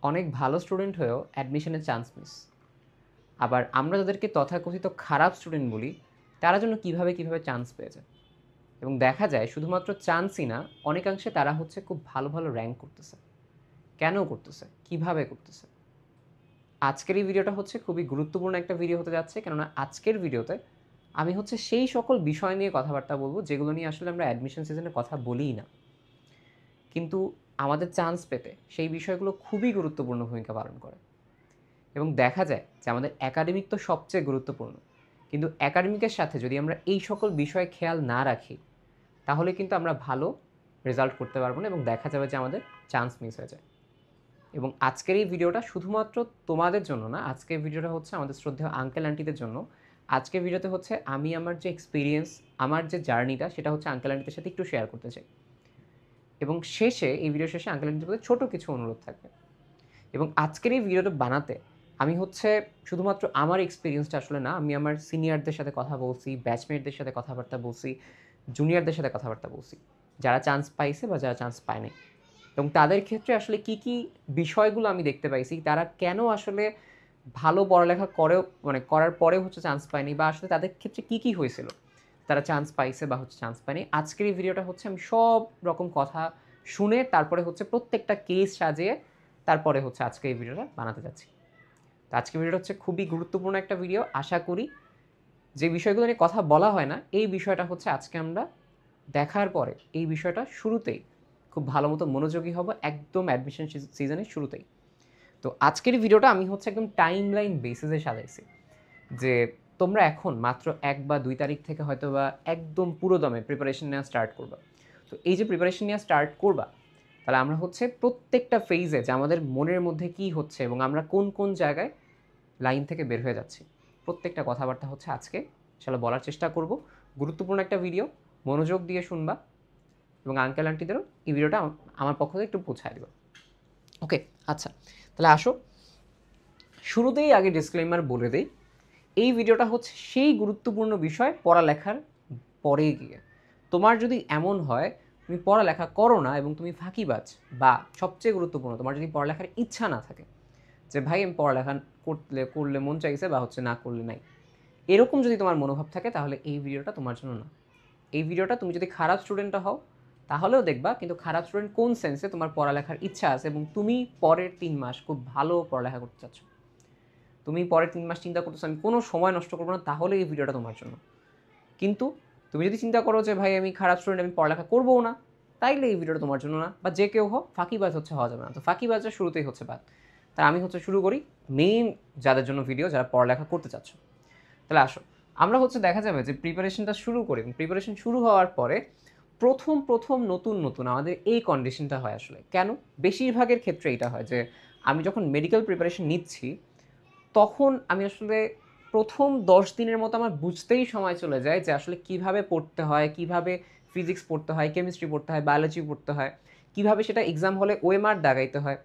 অনেক ভালো স্টুডেন্ট হয়েও অ্যাডমিশনের চান্স মিস। আবার আমরা যাদেরকে তথাকথিত খারাপ স্টুডেন্ট বলি, তারা যেন কীভাবে চান্স পেয়ে যায়। এবং দেখা যায় শুধুমাত্র চান্সই না, অনেকাংশে তারা হচ্ছে খুব ভালো ভালো র্যাঙ্ক করতেছে। কেন করতেছে? কিভাবে করতেছে? আজকের এই ভিডিওটা হচ্ছে খুবই গুরুত্বপূর্ণ একটা ভিডিও হতে যাচ্ছে, কেননা আজকের ভিডিওতে আমি হচ্ছে সেই সকল বিষয় নিয়ে কথাবার্তা বলবো যেগুলো নিয়ে আসলে আমরা অ্যাডমিশন সিজনে কথা বলিই না, কিন্তু আমাদের চান্স পেতে সেই বিষয়গুলো খুবই গুরুত্বপূর্ণ ভূমিকা পালন করে। এবং দেখা যায় যে আমাদের একাডেমিক তো সবচেয়ে গুরুত্বপূর্ণ, কিন্তু একাডেমিকের সাথে যদি আমরা এই সকল বিষয়ে খেয়াল না রাখি, তাহলে কিন্তু আমরা ভালো রেজাল্ট করতে পারবো না এবং দেখা যাবে যে আমাদের চান্স মিস হয়ে যায়। এবং আজকের এই ভিডিওটা শুধুমাত্র তোমাদের জন্য না, আজকের ভিডিওটা হচ্ছে আমাদের শ্রদ্ধেয় আঙ্কেল আন্টিদের জন্য। আজকের ভিডিওতে হচ্ছে আমি আমার যে এক্সপিরিয়েন্স, আমার যে জার্নিটা, সেটা হচ্ছে আঙ্কেল আন্টিদের সাথে একটু শেয়ার করতে চাই। এবং শেষে এই ভিডিও শেষে আঙ্কেল আন্টিদের প্রতি ছোটো কিছু অনুরোধ থাকবে। এবং আজকের এই ভিডিওটা বানাতে আমি হচ্ছে শুধুমাত্র আমার এক্সপিরিয়েন্সটা আসলে না, আমি আমার সিনিয়রদের সাথে কথা বলছি, ব্যাচমেটদের সাথে কথাবার্তা বলছি, জুনিয়রদের সাথে কথাবার্তা বলছি, যারা চান্স পাইছে বা যারা চান্স পায় নাই। এবং তাদের ক্ষেত্রে আসলে কী বিষয়গুলো আমি দেখতে পাইছি, তারা কেন আসলে ভালো পড়ালেখা করেও মানে করার পরেও হচ্ছে চান্স পায়নি, বা আসলে তাদের ক্ষেত্রে কী হয়েছিল তারা চান্স পাইছে বা হচ্ছে চান্স পায়নি। আজকের এই ভিডিওটা হচ্ছে আমি সব রকম কথা শুনে তারপরে হচ্ছে প্রত্যেকটা কেস সাজিয়ে তারপরে হচ্ছে আজকে এই ভিডিওটা বানাতে যাচ্ছি। তো আজকের ভিডিওটা হচ্ছে খুবই গুরুত্বপূর্ণ একটা ভিডিও। আশা করি যে বিষয়গুলো নিয়ে কথা বলা হয় না, এই বিষয়টা হচ্ছে আজকে আমরা দেখার পরে এই বিষয়টা শুরুতেই খুব ভালো মতো মনোযোগী হব, একদম অ্যাডমিশন সিজনের শুরুতেই। তো আজকের ভিডিওটা আমি হচ্ছে একদম টাইম লাইন বেসিসে সাজাইছি, যে তোমরা এখন মাত্র 1 বা 2 তারিখ থেকে হয়তো বা একদম পুরো দমে প্রিপারেশন নেওয়া স্টার্ট করবা। তো এই যে প্রিপারেশন নেওয়া স্টার্ট করবা, তাহলে আমরা হচ্ছে প্রত্যেকটা ফেজে যে আমাদের মনের মধ্যে কী হচ্ছে এবং আমরা কোন কোন জায়গায় লাইন থেকে বের হয়ে যাচ্ছি, প্রত্যেকটা কথাবার্তা হচ্ছে আজকে আসলে বলার চেষ্টা করব। গুরুত্বপূর্ণ একটা ভিডিও, মনোযোগ দিয়ে শুনবা এবং আঙ্কেল আন্টিদেরও এই ভিডিওটা আমার পক্ষ থেকে একটু পৌঁছায় দেবো। ওকে, আচ্ছা, তাহলে আসো শুরুতেই আগে ডিসক্লেমার বলে দেই, এই ভিডিওটা হচ্ছে সেই গুরুত্বপূর্ণ বিষয় পড়ালেখার পরে গিয়ে। তোমার যদি এমন হয় তুমি পড়ালেখা করো না এবং তুমি ফাঁকিবাজ, বা সবচেয়ে গুরুত্বপূর্ণ তোমার যদি পড়ালেখার ইচ্ছা না থাকে, যে ভাই আমি পড়ালেখা করলে মন চাইছে বা হচ্ছে না করলে নাই, এরকম যদি তোমার মনোভাব থাকে, তাহলে এই ভিডিওটা তোমার জন্য না। এই ভিডিওটা তুমি যদি খারাপ স্টুডেন্টটা হও তাহলেও দেখবা, কিন্তু খারাপ স্টুডেন্ট কোন সেন্সে তোমার পড়ালেখার ইচ্ছা আছে এবং তুমি পরের 3 মাস খুব ভালো পড়ালেখা করতে চাচ্ছ, তুমি পরের 3 মাস চিন্তা করতেছো আমি কোনো সময় নষ্ট করবো না, তাহলে এই ভিডিওটা তোমার জন্য। কিন্তু তুমি যদি চিন্তা করো যে ভাই আমি খারাপ স্টুডেন্ট, আমি পড়ালেখা করবো না, তাইলে এই ভিডিওটা তোমার জন্য না। বা যে কেউ হোক, ফাঁকিবাজ হচ্ছে হওয়া যাবে না। তো ফাঁকিবাজটা শুরুতেই হচ্ছে বাদ। তাই আমি হচ্ছে শুরু করি মেইন যাদের জন্য ভিডিও, যারা পড়ালেখা করতে চাচ্ছ। তাহলে আসো আমরা হচ্ছে দেখা যাবে যে প্রিপারেশনটা শুরু করি, এবং প্রিপারেশন শুরু হওয়ার পরে প্রথম নতুন আমাদের এই কন্ডিশনটা হয় আসলে কেন, বেশিরভাগের ক্ষেত্রে এটা হয় যে আমি যখন মেডিকেল প্রিপারেশন নিচ্ছি, তখন আমি আসলে প্রথম 10 দিনের মতো আমার বুঝতেই সময় চলে যায় যে আসলে কিভাবে পড়তে হয়, কিভাবে ফিজিক্স পড়তে হয়, কেমিস্ট্রি পড়তে হয়, বায়োলজি পড়তে হয়, কিভাবে সেটা এক্সাম হলে ওএমআর দাগাইতে হয়,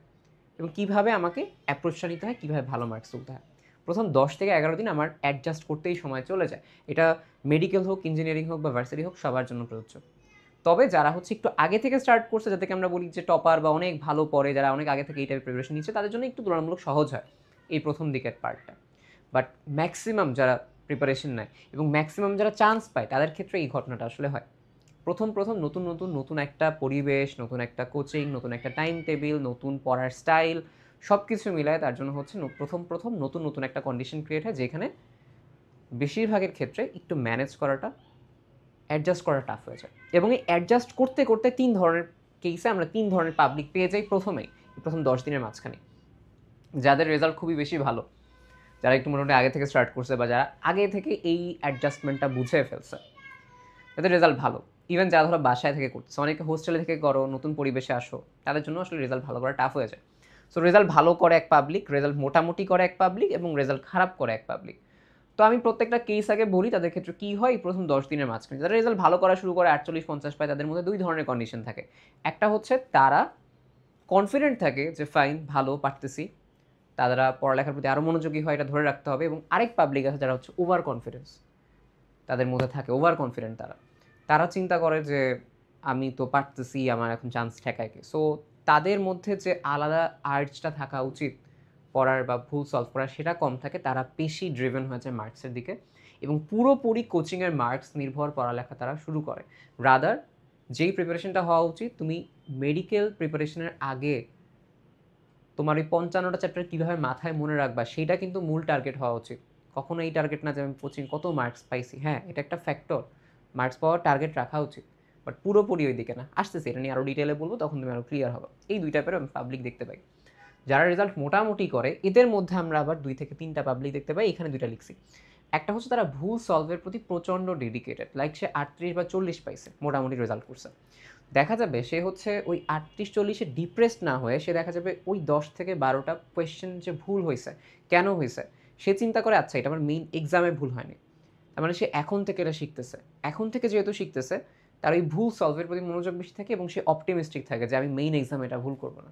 এবং কিভাবে আমাকে অ্যাপ্রোচটা নিতে হয়, কিভাবে ভালো মার্কস তুলতে হয়। প্রথম 10 থেকে 11 দিন আমার অ্যাডজাস্ট করতেই সময় চলে যায়। এটা মেডিকেল হোক, ইঞ্জিনিয়ারিং হোক বা ভার্সিটি হোক, সবার জন্য প্রযোজ্য। তবে যারা হচ্ছে একটু আগে থেকে স্টার্ট করছে, যাদেরকে আমরা বলি যে টপার বা অনেক ভালো পড়ে, যারা অনেক আগে থেকে এই টাইপের প্রিপারেশন নিচ্ছে, তাদের জন্য একটু তুলনামূলক সহজ হয় এই প্রথম দিকের পার্টটা। বাট ম্যাক্সিমাম যারা প্রিপারেশন নেয় এবং ম্যাক্সিমাম যারা চান্স পায়, তাদের ক্ষেত্রে এই ঘটনাটা আসলে হয়। প্রথম নতুন একটা পরিবেশ, নতুন একটা কোচিং, নতুন একটা টাইম টেবিল, নতুন পড়ার স্টাইল, সব কিছু মিলায় তার জন্য হচ্ছে প্রথম নতুন একটা কন্ডিশন ক্রিয়েট হয়, যেখানে বেশিরভাগের ক্ষেত্রে একটু ম্যানেজ করাটা, অ্যাডজাস্ট করা টাফ হয়ে যায়। এবং এই অ্যাডজাস্ট করতে করতে 3 ধরনের কেসে আমরা 3 ধরনের পাবলিক পেয়ে যাই প্রথম 10 দিনের মাঝখানে। যাদের রেজাল্ট খুবই বেশি ভালো, যারা একটু মোটামুটি আগে থেকে স্টার্ট করছে বা যারা আগে থেকে এই অ্যাডজাস্টমেন্টটা বুঝে ফেলছে, তাদের রেজাল্ট ভালো। ইভেন যারা ধরো বাসায় থেকে করছে, অনেকে হোস্টেলে থেকে করো, নতুন পরিবেশে আসো, তাদের জন্য আসলে রেজাল্ট ভালো করা টাফ হয়ে যায়। সো রেজাল্ট ভালো করে এক পাবলিক, রেজাল্ট মোটামুটি করে এক পাবলিক, এবং রেজাল্ট খারাপ করে এক পাবলিক। তো আমি প্রত্যেকটা কেস আগে বলি তাদের ক্ষেত্রে কী হয় প্রথম 10 দিনের মাঝখানে। যারা রেজাল্ট ভালো করা শুরু করে 48-50 পায়, তাদের মধ্যে 2 ধরনের কন্ডিশন থাকে। একটা হচ্ছে তারা কনফিডেন্ট থাকে যে ফাইন, ভালো পারতেছি, তারা পড়ালেখার প্রতি আরও মনোযোগী হয়, এটা ধরে রাখতে হবে। এবং আরেক পাবলিক আছে যারা হচ্ছে ওভার কনফিডেন্স, তাদের মধ্যে থাকে ওভার কনফিডেন্ট। তারা চিন্তা করে যে আমি তো পারতেছি, আমার এখন চান্স ঠেকায় কি। সো তাদের মধ্যে যে আলাদা আর্জটা থাকা উচিত পড়ার বা ভুল সলভ করার, সেটা কম থাকে, তারা বেশি ড্রিভেন হয়ে যায় মার্কসের দিকে এবং পুরোপুরি কোচিংয়ের মার্কস নির্ভর পড়ালেখা তারা শুরু করে। রাদার যেই প্রিপারেশনটা হওয়া উচিত, তুমি মেডিকেল প্রিপারেশনের আগে তোমার ওই 55টা চ্যাপ্টার কীভাবে মাথায় মনে রাখবা সেটা কিন্তু মূল টার্গেট হওয়া উচিত। কখনো এই টার্গেট না যে আমি কোচিং কত মার্কস পাইছি, হ্যাঁ এটা একটা ফ্যাক্টর, মার্কস পাওয়ার টার্গেট রাখা উচিত, বাট পুরোপুরি ওই দিকে না। আসতেছি, এটা নিয়ে আরও ডিটেলে বলবো, তখন তুমি আরও ক্লিয়ার হবে। এই 2 টাইপের আমি পাবলিক দেখতে পাই। যারা রেজাল্ট মোটামুটি করে এদের মধ্যে আমরা আবার 2 থেকে 3টা পাবলিক দেখতে পাই, এখানে 2টা লিখছি। একটা হচ্ছে তারা ভুল সলভের প্রতি প্রচণ্ড ডেডিকেটেড, লাইক সে 38 বা 40 পাইছে, মোটামুটি রেজাল্ট করছে, দেখা যাবে সে হচ্ছে ওই 38-40-এ ডিপ্রেসড না হয়ে সে দেখা যাবে ওই 10 থেকে 12টা কোয়েশ্চেন যে ভুল হয়েছে, কেন হয়েছে, সে চিন্তা করে আচ্ছা এটা আমার মেইন এক্সামে ভুল হয়নি, তার মানে সে এখন থেকে এটা শিখতেছে। এখন থেকে যেহেতু শিখতেছে, তার ওই ভুল সলভের প্রতি মনোযোগ বেশি থাকে এবং সে অপটিমিস্টিক থাকে যে আমি মেইন এক্সামে এটা ভুল করবো না।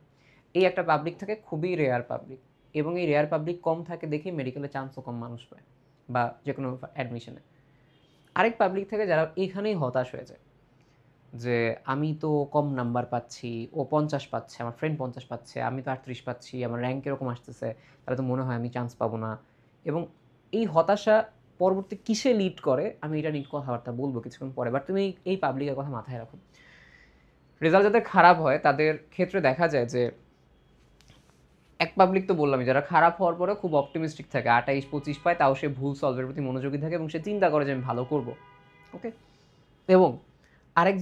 এই একটা পাবলিক থাকে, খুবই রেয়ার পাবলিক, এবং এই রেয়ার পাবলিক কম থাকে দেখেই মেডিকেলে চান্সও কম মানুষ পায় বা যে কোনো অ্যাডমিশনে। আরেক পাবলিক থেকে যারা এখানেই হতাশ হয়ে যায় যে আমি তো কম নাম্বার পাচ্ছি, ও 50 পাচ্ছে, আমার ফ্রেন্ড 50 পাচ্ছে, আমি তো 38 পাচ্ছি, আমার র্যাঙ্ক এরকম আসতেছে, তাহলে তো মনে হয় আমি চান্স পাবো না। এবং এই হতাশা পরবর্তী কিসে লিড করে আমি এটা নিয়ে কথাবার্তা বলবো কিছুক্ষণ পরে, বাট তুমি এই পাবলিকের কথা মাথায় রাখো। রেজাল্ট যাদের খারাপ হয় তাদের ক্ষেত্রে দেখা যায় যে এক পাবলিক তো বললামই, যারা খারাপ হওয়ার পরে খুব অপটিমিস্টিক থাকে, 28-25 পায়, তাও সে ভুল সলভের প্রতি মনোযোগী থাকে এবং সে চিন্তা করে যে আমি ভালো করবো। ওকে, এবং আরেক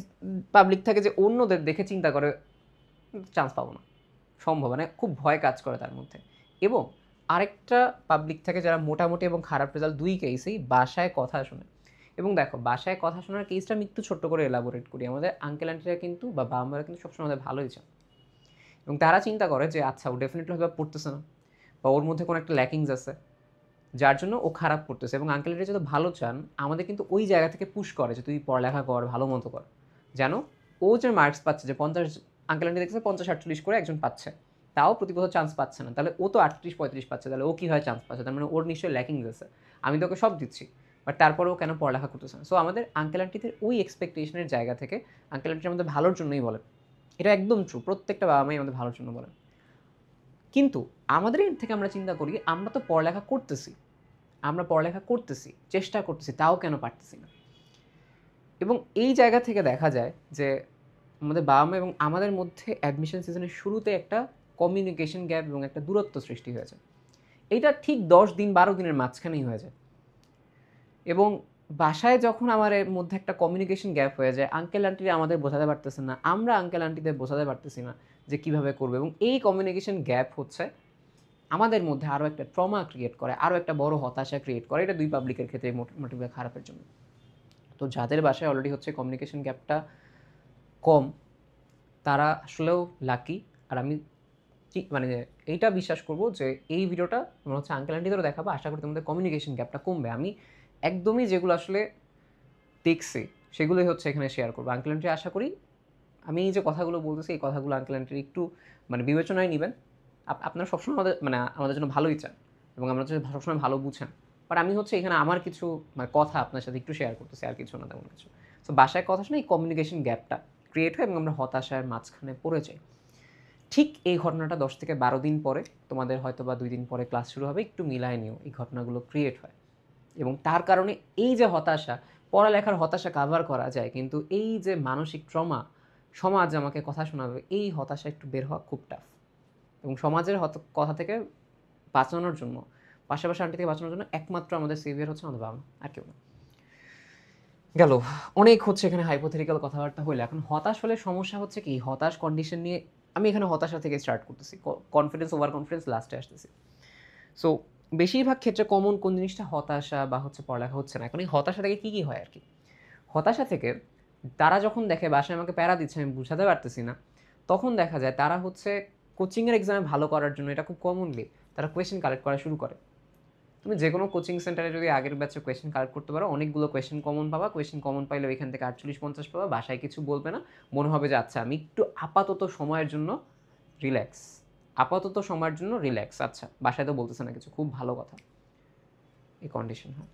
পাবলিক থাকে যে অন্যদের দেখে চিন্তা করে চান্স পাবো না, সম্ভব মানে খুব ভয় কাজ করে তার মধ্যে। এবং আরেকটা পাবলিক থাকে যারা মোটামুটি এবং খারাপ রেজাল্ট দুই কেসেই বাসায় কথা শোনে। এবং দেখো, বাসায় কথা শোনার কেসটা আমি একটু ছোট্ট করে এলাবোরেট করি। আমাদের আঙ্কেল আন্টিরা কিন্তু বা বাবা মারা কিন্তু সবসময় আমাদের ভালোই চান, এবং তারা চিন্তা করে যে আচ্ছা ও ডেফিনেটলি হয়তো পড়তেছে না, বা ওর মধ্যে কোনো একটা ল্যাকিংস আছে যার জন্য ও খারাপ করতেছে। এবং আঙ্কেল আন্টি যদি ভালো চান, আমাদের কিন্তু ওই জায়গা থেকে পুশ করে যে তুই পড়ালেখা কর, ভালো মতো কর, যেন ও যে মার্কস পাচ্ছে, যে 50, আঙ্কেল আন্টি দেখছে 50-48 করে একজন পাচ্ছে, তাও প্রতি বছর চান্স পাচ্ছে না, তাহলে ও তো 38-35 পাচ্ছে, তাহলে ও কীভাবে চান্স পাচ্ছে, তার মানে ওর নিশ্চয়ই ল্যাকিংস আছে, আমি তোকে সব দিচ্ছি, বাট তারপরেও কেন পড়ালেখা করতেছে না। সো আমাদের আঙ্কেল আন্টিদের ওই এক্সপেকটেশনের জায়গা থেকে আঙ্কেল আন্টি আমাদের ভালোর জন্যই বলেন, এটা একদম ট্রু, প্রত্যেকটা বাবা মাই আমাদের ভালোর জন্য বলেন। কিন্তু আমাদের এর থেকে আমরা চিন্তা করি আমরা তো পড়ালেখা করতেছি, আমরা পড়ালেখা করতেছি, চেষ্টা করতেছি, তাও কেন পারতেছি না। এবং এই জায়গা থেকে দেখা যায় যে আমাদের বাবা মা এবং আমাদের মধ্যে অ্যাডমিশন সিজনের শুরুতে একটা কমিউনিকেশন গ্যাপ এবং একটা দূরত্ব সৃষ্টি হয়েছে। এইটা ঠিক 10 দিন 12 দিনের মাঝখানেই হয়ে যায়। এবং বাসায় যখন আমার এর মধ্যে একটা কমিউনিকেশন গ্যাপ হয়ে যায়, আঙ্কেল আন্টিরা আমাদের বোঝাতে পারতেছে না, আমরা আঙ্কেল আন্টিদের বোঝাতে পারতেছি না যে কীভাবে করবো, এবং এই কমিউনিকেশন গ্যাপ হচ্ছে আমাদের মধ্যে আরও একটা ট্রমা ক্রিয়েট করে, আরও একটা বড় হতাশা ক্রিয়েট করে। এটা দুই পাবলিকের ক্ষেত্রে মোটামুটি খারাপের জন্য। তো যাদের বাসায় অলরেডি হচ্ছে কমিউনিকেশন গ্যাপটা কম, তারা আসলেও লাকি। আর আমি মানে এইটা বিশ্বাস করবো যে এই ভিডিওটা মনে হচ্ছে আঙ্কেল আন্টিদেরও দেখাবো, আশা করি তোমাদের কমিউনিকেশন গ্যাপটা কমবে। আমি একদমই যেগুলো আসলে দেখছি সেগুলোই হচ্ছে এখানে শেয়ার করবো। আঙ্কেল আন্টি আশা করি আমি এই যে কথাগুলো বলতেছি, এই কথাগুলো আঙ্কেল আন্টির একটু মানে বিবেচনায় নেবেন। আপনারা সবসময় আমাদের জন্য ভালোই চান এবং আমরা সবসময় ভালো বুঝেন, বাট আমি হচ্ছে এখানে আমার কিছু মানে কথা আপনার সাথে একটু শেয়ার করতেছি, আর কিছু না তেমন কিছু। সো বাসায় কথা শুনে এই কমিউনিকেশন গ্যাপটা ক্রিয়েট হয় এবং আমরা হতাশার মাঝখানে পড়ে যাই। ঠিক এই ঘটনাটা 10 থেকে 12 দিন পরে, তোমাদের হয়তো বা 2 দিন পরে ক্লাস শুরু হবে, একটু মিলায় নিও, এই ঘটনাগুলো ক্রিয়েট হয়। এবং তার কারণে এই যে হতাশা, পড়ালেখার হতাশা কাভার করা যায়, কিন্তু এই যে মানসিক ট্রমা, সমাজ আমাকে কথা শোনাবে, এই হতাশা একটু বের হওয়া খুব টাফ। এবং সমাজের কথা থেকে বাঁচানোর জন্য, পাশাপাশি আন্টি থেকে বাঁচানোর জন্য একমাত্র আমাদের সেভিয়ার হচ্ছে আমাদের বাবা মা, আর কেউ না। গেল অনেক হচ্ছে এখানে হাইপোথেটিক্যাল কথাবার্তা হইলে। এখন হতাশ হলে সমস্যা হচ্ছে কি, হতাশ কন্ডিশন নিয়ে আমি এখানে হতাশা থেকে স্টার্ট করতেছি, কনফিডেন্স ওভার কনফিডেন্স লাস্টে আসতেছি। সো বেশিরভাগ ক্ষেত্রে কমন কোন জিনিসটা, হতাশা বা হচ্ছে পড়ালেখা হচ্ছে না। এখন এই হতাশা থেকে কী কী হয় আর কি, হতাশা থেকে তারা যখন দেখে বাসায় আমাকে প্যারা দিচ্ছে, আমি বুঝাতে পারতেছি না, তখন দেখা যায় তারা হচ্ছে কোচিংয়ের এক্সামে ভালো করার জন্য, এটা খুব কমনলি তারা কোয়েশ্চেন কালেক্ট করা শুরু করে। তুমি যে কোনো কোচিং সেন্টারে যদি আগের ব্যাচে কোয়েশ্চেন কালেক্ট করতে পারো, অনেকগুলো কোয়েশ্চেন কমন পাবা। কোয়েশ্চেন কমন পাইলে ওইখান থেকে 48-50 পাবা, বাসায় কিছু বলবে না, মনে হবে যে আচ্ছা আমি একটু আপাতত সময়ের জন্য রিল্যাক্স, আপাতত সময়ের জন্য রিল্যাক্স, আচ্ছা বাসায় তো বলতেছে না কিছু, খুব ভালো কথা, এই কন্ডিশন হয়।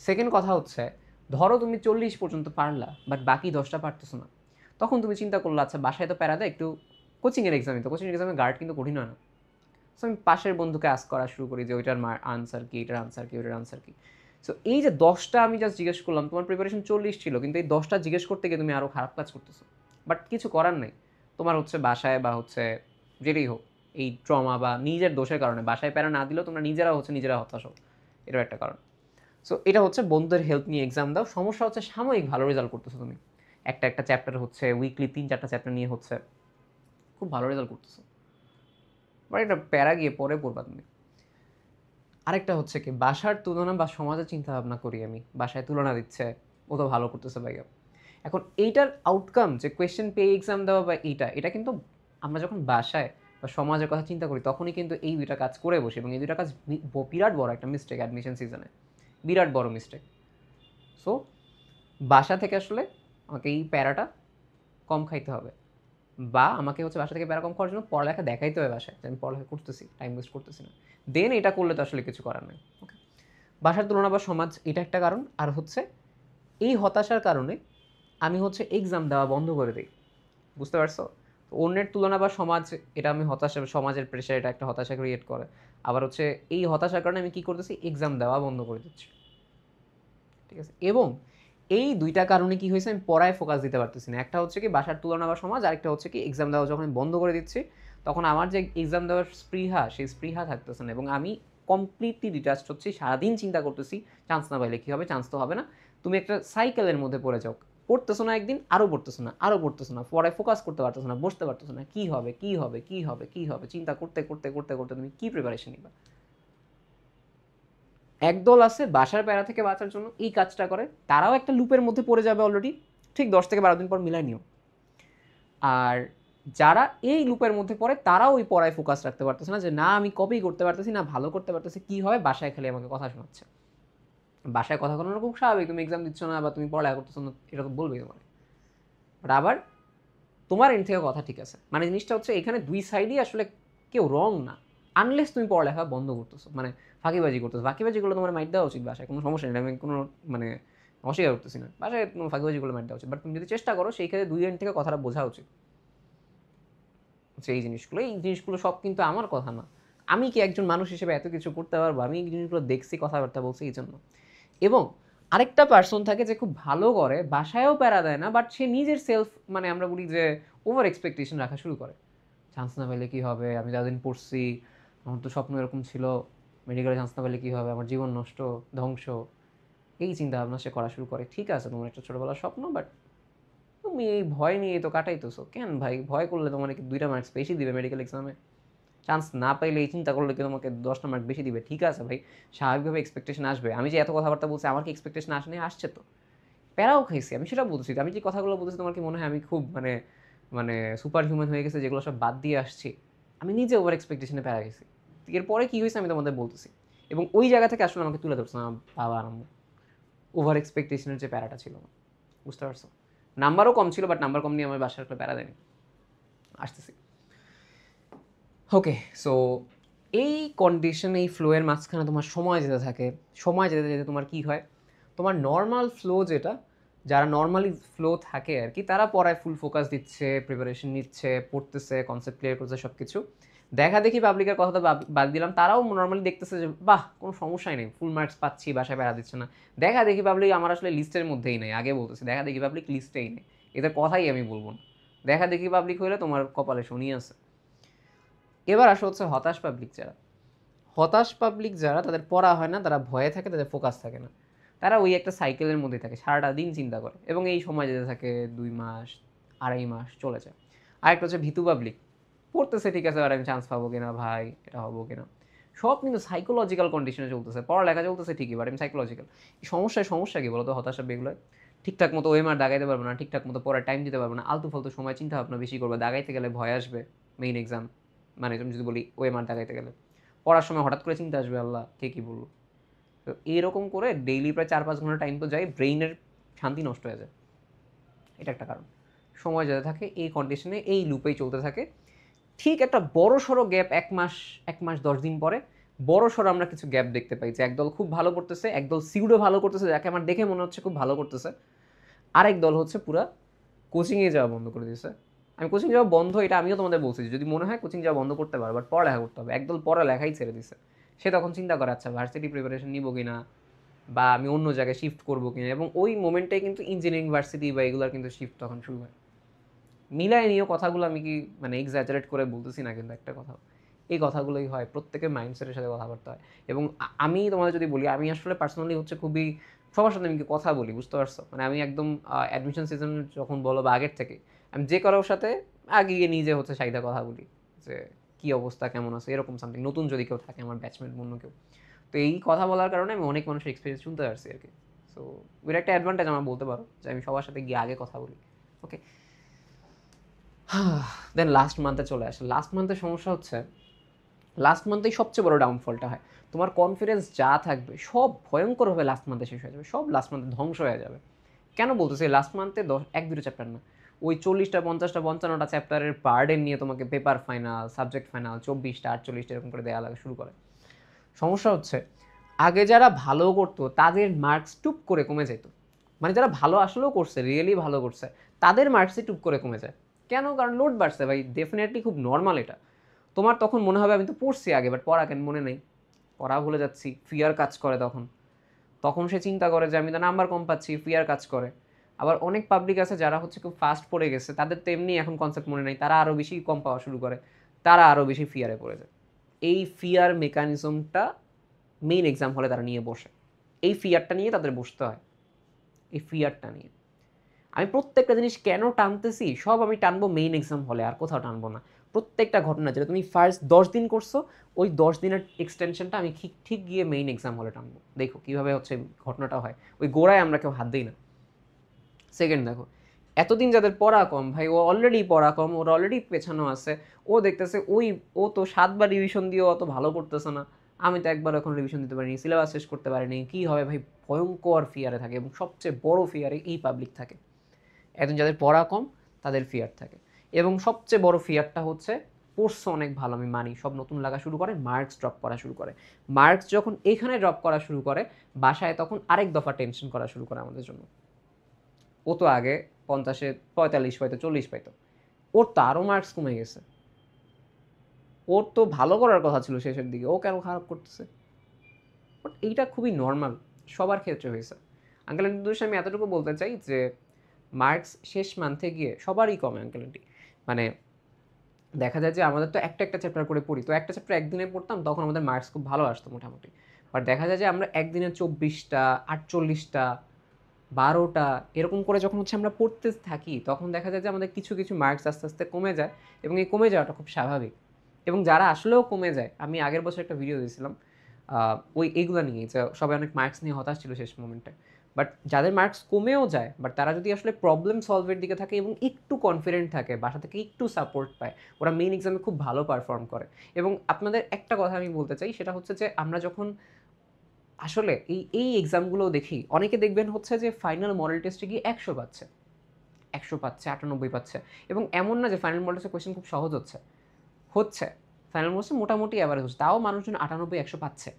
সেকেন্ড কথা হচ্ছে, ধরো তুমি 40 পর্যন্ত পারলা, বাট বাকি 10টা পারতেছো না, তখন তুমি চিন্তা করলো আচ্ছা বাসায় তো প্যারা দেয়, একটু কোচিংয়ের এক্সামই তো, কোচিং এক্সামে গার্ড কিন্তু কঠিন হয় না। সো আমি পাশের বন্ধুকে আস্ক করা শুরু করি যে ওইটার আনসার কি, এটার আনসার কি, ওইটার আনসার কি। সো এই যে 10টা আমি জাস্ট জিজ্ঞেস করলাম, তোমার প্রিপারেশন 40 ছিল, কিন্তু এই 10টা জিজ্ঞেস করতে গিয়ে তুমি আরও খারাপ কাজ করতেছো। বাট কিছু করার নেই, তোমার হচ্ছে বাসায় বা হচ্ছে যেটাই হোক এই ট্রমা বা নিজের দোষের কারণে বাসায় প্যারা না দিলেও তোমরা নিজেরা হতাশ হও, এটাও একটা কারণ। সো এটা হচ্ছে বন্ধুদের হেল্প নিয়ে এক্সাম দাও। সমস্যা হচ্ছে সাময়িক ভালো রেজাল্ট করতেছো তুমি, একটা চ্যাপ্টার হচ্ছে উইকলি 3-4টা চ্যাপ্টার নিয়ে হচ্ছে খুব ভালো রেজাল্ট করতেছো, বাট এটা প্যারা গিয়ে পরে পড়বা তুমি। আরেকটা হচ্ছে কি, বাসার তুলনা বা সমাজের চিন্তা ভাবনা করি আমি, বাসায় তুলনা দিচ্ছে, ও তো ভালো করতেছে ভাইয়া। এখন এইটার আউটকাম যে কোয়েশ্চেন পেয়ে এক্সাম দেওয়া বা এটা কিন্তু আমরা যখন বাসায় বা সমাজের কথা চিন্তা করি তখনই কিন্তু এই দুইটা কাজ করে বসি, এবং এই দুইটা কাজ বিরাট বড় একটা মিস্টেক অ্যাডমিশন সিজনে, বিরাট বড় মিস্টেক। সো বাসা থেকে আসলে আমাকে এই প্যারাটা কম খাইতে হবে, বা আমাকে হচ্ছে বাসা থেকে প্যারা কম খাওয়ার জন্য পড়ালেখা দেখাইতে হবে বাসায় যে আমি পড়ালেখা করতেছি, টাইম ওয়েস্ট করতেছি না। দেন এটা করলে তো আসলে কিছু করার নেই। ওকে, বাসার তুলনা বা সমাজ এটা একটা কারণ। আর হচ্ছে এই হতাশার কারণে আমি হচ্ছে এক্সাম দেওয়া বন্ধ করে দিই, বুঝতে পারছো? অন্যের তুলনা বা সমাজ, এটা আমি হতাশা, সমাজের প্রেশার এটা একটা হতাশা ক্রিয়েট করে। আবার হচ্ছে এই হতাশার কারণে আমি কী করতেছি, এক্সাম দেওয়া বন্ধ করে দিচ্ছি, ঠিক আছে? এবং এই দুইটা কারণে কি হয়েছে, আমি পড়ায় ফোকাস দিতে পারতেছি না। একটা হচ্ছে কি বাসার তুলনা বা সমাজ, আরেকটা হচ্ছে কি এক্সাম দেওয়া যখন আমি বন্ধ করে দিচ্ছি তখন আমার যে এক্সাম দেওয়ার স্পৃহা, সেই স্পৃহা থাকতেছে না, এবং আমি কমপ্লিটলি ডিটাচড হচ্ছি। সারাদিন চিন্তা করতেছি চান্স না পাইলে কী হবে, চান্স তো হবে না। তুমি একটা সাইকেলের মধ্যে পড়ে যাও, পড়তেছো না একদিন, আরও পড়তেছো না, আরও পড়তেছো না, পড়ায় ফোকাস করতে পারতেছো না, বসতে পারতেছো না, কী হবে কী হবে কী হবে কী হবে, চিন্তা করতে করতে করতে করতে তুমি কী প্রিপারেশন নিবা? একদল আছে বাসার প্যারা থেকে বাঁচার জন্য এই কাজটা করে, তারাও একটা লুপের মধ্যে পড়ে যাবে অলরেডি, ঠিক 10 থেকে 12 দিন পর মিলাই নিও। আর যারা এই লুপের মধ্যে পড়ে তারাও ওই পড়ায় ফোকাস রাখতে পারতেছে না, যে না আমি কপি করতে পারতেছি না, ভালো করতে পারতেছি, কী হয় বাসায় খালি আমাকে কথা শোনাচ্ছে। বাসায় কথা শোনানো খুব স্বাভাবিক, তুমি এক্সাম দিচ্ছ না বা তুমি পড়ালেখা করতেছো না, এটা তো বলবেই তোমার। বাট আবার তোমার এন্ড থেকে কথা ঠিক আছে, মানে জিনিসটা হচ্ছে এখানে দুই সাইডই আসলে কেউ রং না, আনলেস তুমি পড়ালেখা বন্ধ করতেছো, মানে ফাঁকিবাজি করতেছো। ফাঁকিবাজিগুলো তোমার মাইট দেওয়া উচিত বাসায়, কোনো সমস্যা নেই, আমি কোনো মানে অস্বীকার করতেছি না, বাসায় তোমার ফাঁকিবাজিগুলো মাইট দেওয়া উচিত। বাট তুমি যদি চেষ্টা করো সেই ক্ষেত্রে দুই এন্ড থেকে কথাটা বোঝা উচিত। এই জিনিসগুলো সব কিন্তু আমার কথা না। আমি কি একজন মানুষ হিসেবে এত কিছু করতে পারবো? আমি এই জিনিসগুলো দেখছি, কথাবার্তা বলছি এই জন্য। এবং আরেকটা পার্সন থাকে যে খুব ভালো করে, বাসায়ও প্যারা দেয় না, বাট সে নিজের সেলফ, মানে আমরা বলি যে ওভার এক্সপেকটেশন রাখা শুরু করে। চান্স না পেলে কী হবে, আমি যতদিন পড়ছি আমার তো স্বপ্ন এরকম ছিল, মেডিকেলে চান্স না পেলে কী হবে, আমার জীবন নষ্ট, ধ্বংস, এই চিন্তা ভাবনা সে করা শুরু করে। ঠিক আছে, তোমার একটা ছোটোবেলার স্বপ্ন, বাট তুমি এই ভয় নিয়ে তো কাটাইতেছো কেন ভাই? ভয় করলে তোমার কি 2টা মার্কস বেশি দিবে মেডিকেল এক্সামে? চান্স না পাইলে এই চিন্তা করলে কি তোমাকে 10টা মার্ক বেশি দিবে? ঠিক আছে ভাই, স্বাভাবিকভাবে এক্সপেকটেশন আসবে। আমি যে এত কথাবার্তা বলছি, আমার কি এক্সপেকটেশন আসে নাই? আসছে তো। প্যারাও খাইছি, আমি সেটা বলছি। আমি যে কথাগুলো বলতেছি তোমার কি মনে হয় আমি খুব মানে মানে সুপার হিউম্যান হয়ে গেছে যেগুলো সব বাদ দিয়ে আসছি? আমি নিজে ওভার এক্সপেকটেশনে প্যারা গেছি। এরপরে কী হয়েছে আমি তোমাদের বলতেছি। এবং ওই জায়গা থেকে আসলে আমাকে তুলে ধরছে আমার বাবা আর আম্মু। ওভার এক্সপেকটেশনের যে প্যারাটা ছিল আমার, বুঝতে পারছো? নাম্বারও কম ছিল, বাট নাম্বার কম নিয়ে আমার বাসার একটা প্যারা দেয়নি। আসতেছি। ওকে, সো এই কন্ডিশন, এই ফ্লোয়ের মাঝখানে তোমার সময় যেতে থাকে। সময় যেতে যেতে তোমার কী হয়, তোমার নর্মাল ফ্লো যেটা, যারা নর্মালি ফ্লো থাকে আর কি, তারা পড়ায় ফুল ফোকাস দিচ্ছে, প্রিপারেশন নিচ্ছে, পড়তেছে, কনসেপ্ট ক্লিয়ার করছে সব কিছু। দেখা দেখি পাবলিকের কথাটা বাদ দিলাম, তারাও নর্মালি দেখতেছে যে বাহ কোনো সমস্যাই নেই, ফুল মার্কস পাচ্ছি, বাসায় বেড়া দিচ্ছে না। দেখা দেখি পাবলিক আমার আসলে লিস্টের মধ্যেই নেই, আগে বলতেছি দেখা দেখি পাবলিক লিস্টেই নেই, এদের কথাই আমি বলবো না। দেখা দেখি পাবলিক হইলে তোমার কপালে শনি আছে। এবার আসা হচ্ছে হতাশ পাবলিক যারা। হতাশ পাবলিক যারা, তাদের পড়া হয় না, তারা ভয়ে থাকে, তাদের ফোকাস থাকে না, তারা ওই একটা সাইকেলের মধ্যে থাকে, সারাটা দিন চিন্তা করে, এবং এই সময় যেতে থাকে 2 মাস, 2.5 মাস চলে যায়। আরেকটা হচ্ছে ভীতু পাবলিক, পড়তেছে ঠিক আছে, আর আমি চান্স পাবো কিনা ভাই, এটা হবো কিনা, সব কিন্তু সাইকোলজিক্যাল কন্ডিশনে চলতেছে। পড়ালেখা চলতেছে ঠিকই, বাট আমি সাইকোলজিক্যাল। এই সমস্যা কি বলো তো হতাশা বেগুলোয়? ঠিকঠাক মতো ওএমআর দাগাইতে পারবো না, ঠিকঠাক মতো পড়ার টাইম দিতে পারবো না, আলতু ফালতু সময় চিন্তা ভাবনা বেশি করবে, দাগাইতে গেলে ভয় আসবে, মেইন এক্সাম মানে তুমি যদি বলি ওএমআর দাগাইতে গেলে পড়ার সময় হঠাৎ করে চিন্তা আসবে, আল্লাহ কে কী বললো। তো এরকম করে ডেইলি প্রায় 4-5 ঘন্টা টাইম তো যায়, ব্রেইনের শান্তি নষ্ট হয়ে যায়। এটা একটা কারণ। সময় যেতে থাকে এই কন্ডিশনে, এই লুপেই চলতে থাকে। ঠিক একটা বড় সড়ো গ্যাপ 1 মাস 10 দিন পরে বড় সড়ো আমরা কিছু গ্যাপ দেখতে পাই, যে একদল খুব ভালো করতেছে, একদল সিউডো ভালো করতেছে, যাকে আমার দেখে মনে হচ্ছে খুব ভালো করতেছে, আরেক দল হচ্ছে পুরা কোচিংয়ে যাওয়া বন্ধ করে দিয়েছে, আমি কোচিং যাওয়া বন্ধ, এটা আমিও তোমাদের বলছি, যদি মনে হয় কোচিং যাওয়া বন্ধ করতে পারো, বাট পড়ালেখা করতে হবে। একদল পড়ালেখাই ছেড়ে দিছে, সে তখন চিন্তা করে আচ্ছা ভার্সিটি প্রিপারেশন নিবো কিনা, বা আমি অন্য জায়গায় শিফট করবো কিনা, এবং ওই মোমেন্টে কিন্তু ইঞ্জিনিয়ারিং ভার্সিটি বা এগুলোর কিন্তু শিফট তখন শুরু হয়। মিলায় নিয়েও কথাগুলো আমি কি মানে এক্সাজারেট করে বলতেছি না, কিন্তু একটা কথা, এই কথাগুলোই হয়, প্রত্যেকের মাইন্ডসেটের সাথে কথাবার্তা হয়। এবং আমি তোমাদের যদি বলি, আমি আসলে পার্সোনালি হচ্ছে খুবই সবার সাথে আমি কি কথা বলি, বুঝতে পারছো? মানে আমি একদম অ্যাডমিশন সিজন যখন বলো বা আগের থেকে আমি যে কারোর সাথে আগে গিয়ে নিজে হচ্ছে সাইডে কথা বলি, যে কী অবস্থা, কেমন আছে, এরকম সামথিং, নতুন যদি কেউ থাকে আমার ব্যাচমেট অন্য কেউ। তো এই কথা বলার কারণে আমি অনেক মানুষের এক্সপিরিয়েন্স শুনতে পারছি আর কি। সো ওইটা একটা অ্যাডভান্টেজ আমার বলতে পারো, যে আমি সবার সাথে গিয়ে আগে কথা বলি। ওকে, দেন লাস্ট মান্থে চলে আসে। লাস্ট মান্থের সমস্যা হচ্ছে, লাস্ট মান্থেই সবচেয়ে বড় ডাউনফলটা হয়। তোমার কনফিডেন্স যা থাকবে সব ভয়ঙ্করভাবে লাস্ট মান্থে শেষ হয়ে যাবে, সব লাস্ট মান্থে ধ্বংস হয়ে যাবে। কেন বলতেছি লাস্ট মান্থে 1-2টা চ্যাপ্টার না, ওই 40টা 50টা 55টা চ্যাপ্টারের বার্ডেন নিয়ে তোমাকে পেপার ফাইনাল, সাবজেক্ট ফাইনাল 24টা 48টা এরকম করে দেওয়া লাগে শুরু করে। সমস্যা হচ্ছে আগে যারা ভালো করতো তাদের মার্কস টুপ করে কমে যেত, মানে যারা ভালো আসলেও করছে, রিয়েলি ভালো করছে, তাদের মার্কসই টুপ করে কমে যায়। কেন? কারণ লোড বাড়ছে ভাই, ডেফিনেটলি খুব নর্মাল এটা। তোমার তখন মনে হবে আমি তো পড়ছি আগে, বাট পড়া কেন মনে নেই, পড়া ভুলে যাচ্ছি, ফিয়ার কাজ করে তখন। তখন সে চিন্তা করে যে আমি তো নাম্বার কম পাচ্ছি, ফিয়ার কাজ করে। আবার অনেক পাবলিক আছে যারা হচ্ছে খুব ফাস্ট পড়ে গেছে, তাদের তো এমনি এখন কনসেপ্ট মনে নেই, তারা আরও বেশি কম পাওয়া শুরু করে, তারা আরও বেশি ফিয়ারে পড়ে যায়। এই ফিয়ার মেকানিজমটা মেইন এক্সাম হলে তারা নিয়ে বসে, এই ফিয়ারটা নিয়ে তাদের বসতে হয়, এই ফিয়ারটা নিয়ে। আমি প্রত্যেকটা জিনিস কেন টানতেছি, সব আমি টানবো মেইন এক্সাম হলে, আর কোথাও টানবো না। প্রত্যেকটা ঘটনা যেটা তুমি ফার্স্ট 10 দিন করছো, ওই 10 দিনের এক্সটেনশনটা আমি ঠিক ঠিক গিয়ে মেইন এক্সাম হলে টানবো। দেখো কীভাবে হচ্ছে ঘটনাটা হয়, ওই গোড়ায় আমরা কেউ হাত দিই না। সেকেন্ড দেখো, এতদিন যাদের পড়া কম ভাই, ও অলরেডি পড়া কম, ওর অলরেডি পেছানো আছে, ও দেখতেছে ও তো 7বার রিভিশন দিয়েও অত ভালো করতেছে না, আমি তো একবার এখন রিভিশন দিতে পারিনি, সিলেবাস শেষ করতে পারিনি, কী হবে ভাই, ভয়ঙ্কর ফিয়ারে থাকে। এবং সবচেয়ে বড় ফিয়ারে এই পাবলিক থাকে, একজন যাদের পড়া কম তাদের ফিয়ার থাকে। এবং সবচেয়ে বড় ফিয়ারটা হচ্ছে পড়ছে অনেক ভালো আমি মানি, সব নতুন লাগা শুরু করে, মার্কস ড্রপ করা শুরু করে। মার্কস যখন এখানে ড্রপ করা শুরু করে, বাসায় তখন আরেক দফা টেনশন করা শুরু করে আমাদের জন্য। ও তো আগে 50-এ 45 পাইতো, 40 পাইতো, ওর তো আরও মার্কস কমে গেছে, ওর তো ভালো করার কথা ছিল শেষের দিকে, ও কেন খারাপ করতেছে? বাট এইটা খুবই নর্মাল, সবার ক্ষেত্রে হয়েছে। আঙ্কেল আন্টির দোষে আমি এতটুকু বলতে চাই যে মার্কস শেষ মান্থে গিয়ে সবারই কমে আঙ্কেল আন্টি। মানে দেখা যায় যে আমাদের তো একটা একটা চ্যাপ্টার করে পড়ি, তো একটা চ্যাপ্টার একদিনে পড়তাম, তখন আমাদের মার্কস খুব ভালো আসতো মোটামুটি। বাট দেখা যায় যে আমরা একদিনে 24টা 48টা 12টা এরকম করে যখন হচ্ছে আমরা পড়তে থাকি, তখন দেখা যায় যে আমাদের কিছু কিছু মার্কস আস্তে আস্তে কমে যায়, এবং এই কমে যাওয়াটা খুব স্বাভাবিক। এবং যারা আসলেও কমে যায়, আমি আগের বছর একটা ভিডিও দিয়েছিলাম ওই এইগুলো নিয়ে, যে সবাই অনেক মার্কস নিয়ে হতাশ ছিল শেষ মোমেন্টে। বাট যাদের মার্কস কমেও যায়, বাট তারা যদি আসলে প্রবলেম সলভের দিকে থাকে এবং একটু কনফিডেন্ট থাকে, বাসা থেকে একটু সাপোর্ট পায়, ওরা মেইন এক্সামে খুব ভালো পারফর্ম করে। এবং আপনাদের একটা কথা আমি বলতে চাই, সেটা হচ্ছে যে আমরা যখন আসলে এই এক্সামগুলো দেখি, অনেকে দেখবেন হচ্ছে যে ফাইনাল মডেল টেস্টে গিয়ে 100 পাচ্ছে, 100 পাচ্ছে, 98 পাচ্ছে। এবং এমন না যে ফাইনাল মডেল টেস্টের কোয়েশ্চেন খুব সহজ হচ্ছে, হচ্ছে ফাইনাল মোস্টে মোটামুটি অ্যাভারেজ হচ্ছে, তাও মানুষজন 98-100 পাচ্ছে।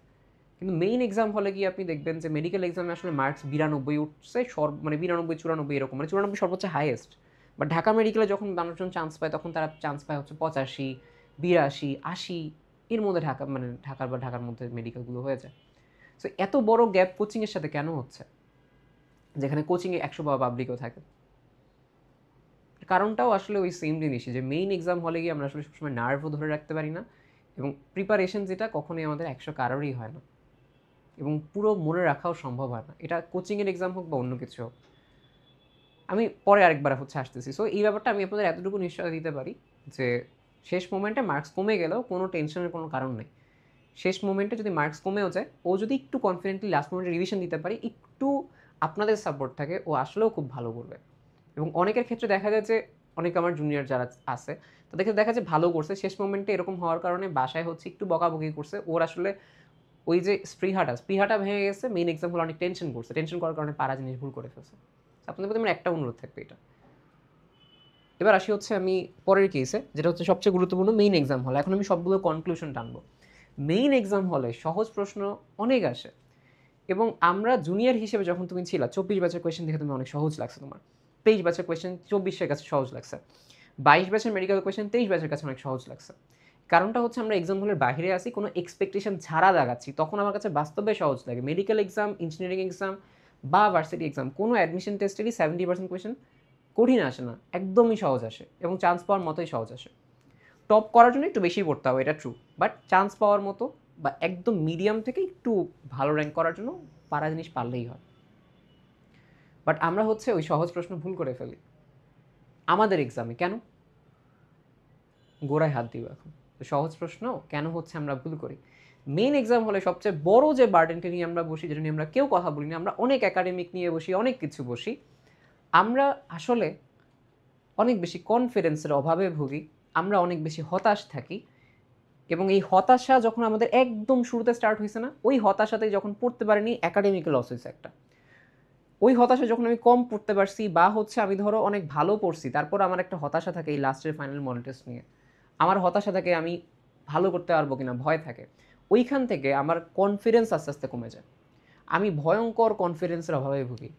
কিন্তু মেইন এক্সাম হলে গিয়ে আপনি দেখবেন যে মেডিকেল এক্সামে আসলে মার্কস 92 উঠছে, মানে 92-94 এরকম, মানে 94 সর্বোচ্চ হাইয়েস্ট। বাট ঢাকা মেডিকেলে যখন মানুষজন চান্স পায়, তখন তারা চান্স পায় হচ্ছে 85-82-80 এর মধ্যে, মানে ঢাকার মধ্যে মেডিকেলগুলো হয়ে যায়। সো এত বড় গ্যাপ কোচিংয়ের সাথে কেন হচ্ছে, যেখানে কোচিংয়ে 100 বা পাবলিকও থাকে? কারণটাও আসলে ওই সেম জিনিসই, যে মেইন এক্সাম হলে গিয়ে আমরা আসলে সবসময় নার্ভও ধরে রাখতে পারি না, এবং প্রিপারেশন যেটা কখনোই আমাদের 100 কারোরই হয় না, এবং পুরো মনে রাখাও সম্ভব হয় না, এটা কোচিংয়ের এক্সাম হোক বা অন্য কিছু হোক। আমি পরে আরেকবার হচ্ছে আসতেছি। সো এই ব্যাপারটা আমি আপনাদের এতটুকু নিশ্চয়তা দিতে পারি যে শেষ মোমেন্টে মার্কস কমে গেলেও কোনো টেনশনের কোনো কারণ নেই। শেষ মোমেন্টে যদি মার্কস কমেও যায়, ও যদি একটু কনফিডেন্টলি লাস্ট মোমেন্টে রিভিশন দিতে পারে, একটু আপনাদের সাপোর্ট থাকে, ও আসলেও খুব ভালো করবে। এবং অনেকের ক্ষেত্রে দেখা যায় যে অনেকে আমার জুনিয়র যারা আছে, তাদের ক্ষেত্রে দেখা যায় ভালো করছে, শেষ মোমেন্টে এরকম হওয়ার কারণে বাসায় হচ্ছে একটু বকাবকি করছে, ওর আসলে ওই যে স্পৃহাটা ভেঙে গেছে, মেইন এক্সাম হলে অনেক টেনশন করছে, টেনশন করার কারণে পারা জিনিস ভুল করে ফেলছে। আপনাদের প্রতি আমার একটা অনুরোধ থাকবে এটা। এবার আসি হচ্ছে আমি পরের কেসে, যেটা হচ্ছে সবচেয়ে গুরুত্বপূর্ণ, মেইন এক্সাম হলে। এখন আমি সবগুলো কনক্লুশন টানবো। মেইন এক্সাম হলে সহজ প্রশ্ন অনেক আসে, এবং আমরা জুনিয়র হিসেবে যখন তুমি ছিলা, 24 ব্যাচের কোয়েশ্চেন দেখে তুমি অনেক সহজ লাগছে তোমার, 23 ব্যাচের কোয়েশ্চেন 24-এর কাছে সহজ লাগছে। 22 ব্যাচের মেডিকেল কোয়েশ্চেন 23 ব্যাচের কাছে অনেক সহজ লাগছে। কারণটা হচ্ছে আমরা এক্সাম হলের বাহিরে আসি, কোনো এক্সপেকটেশন ছাড়া দাগাচ্ছি, তখন আমার কাছে বাস্তবে সহজ লাগে। মেডিকেল এক্সাম, ইঞ্জিনিয়ারিং এক্সাম বা ভার্সিটি এক্সাম, কোনো অ্যাডমিশন টেস্টেরই 70% কোয়েশ্চেন কঠিন আসে না, একদমই সহজ আসে এবং চান্স পাওয়ার মতোই সহজ আসে। টপ করার জন্য একটু বেশি পড়তে হবে, এটা ট্রু, বাট চান্স পাওয়ার মতো বা একদম মিডিয়াম থেকে একটু ভালো র্যাঙ্ক করার জন্য পারা জিনিস পারলেই হয়। বাট আমরা হচ্ছে ওই সহজ প্রশ্ন ভুল করে ফেলি আমাদের এক্সামে। কেন? গোড়ায় হাত দিব এখন। তো সহজ প্রশ্ন কেন হচ্ছে আমরা ভুল করি? মেইন এক্সাম হলে সবচেয়ে বড় যে বার্ডেনটা নিয়ে আমরা বসি, যেটা নিয়ে আমরা কেউ কথা বলি না, আমরা অনেক একাডেমিক নিয়ে বসি, অনেক কিছু বসি, আমরা আসলে অনেক বেশি কনফিডেন্সের অভাবে ভুগি, আমরা অনেক বেশি হতাশ থাকি। এবং এই হতাশা যখন আমাদের একদম শুরুতে স্টার্ট হয়েছে না, ওই হতাশাতেই যখন পড়তে পারিনি একাডেমিক লস হয়েছে একটা। ওই হতাশা যখন আমি কম পড়তে পারছি বা হচ্ছে আমি ধরো অনেক ভালো পড়ছি, তারপর আমার একটা হতাশা থাকে এই লাস্টের ফাইনাল মডেল টেস্ট নিয়ে, আমার হতাশা থাকে আমি ভালো করতে পারবো কিনা ভয় থাকে, ওইখান থেকে আমার কনফিডেন্স আস্তে আস্তে কমে যায়। আমি ভয়ঙ্কর কনফিডেন্সের অভাবে ভুগি।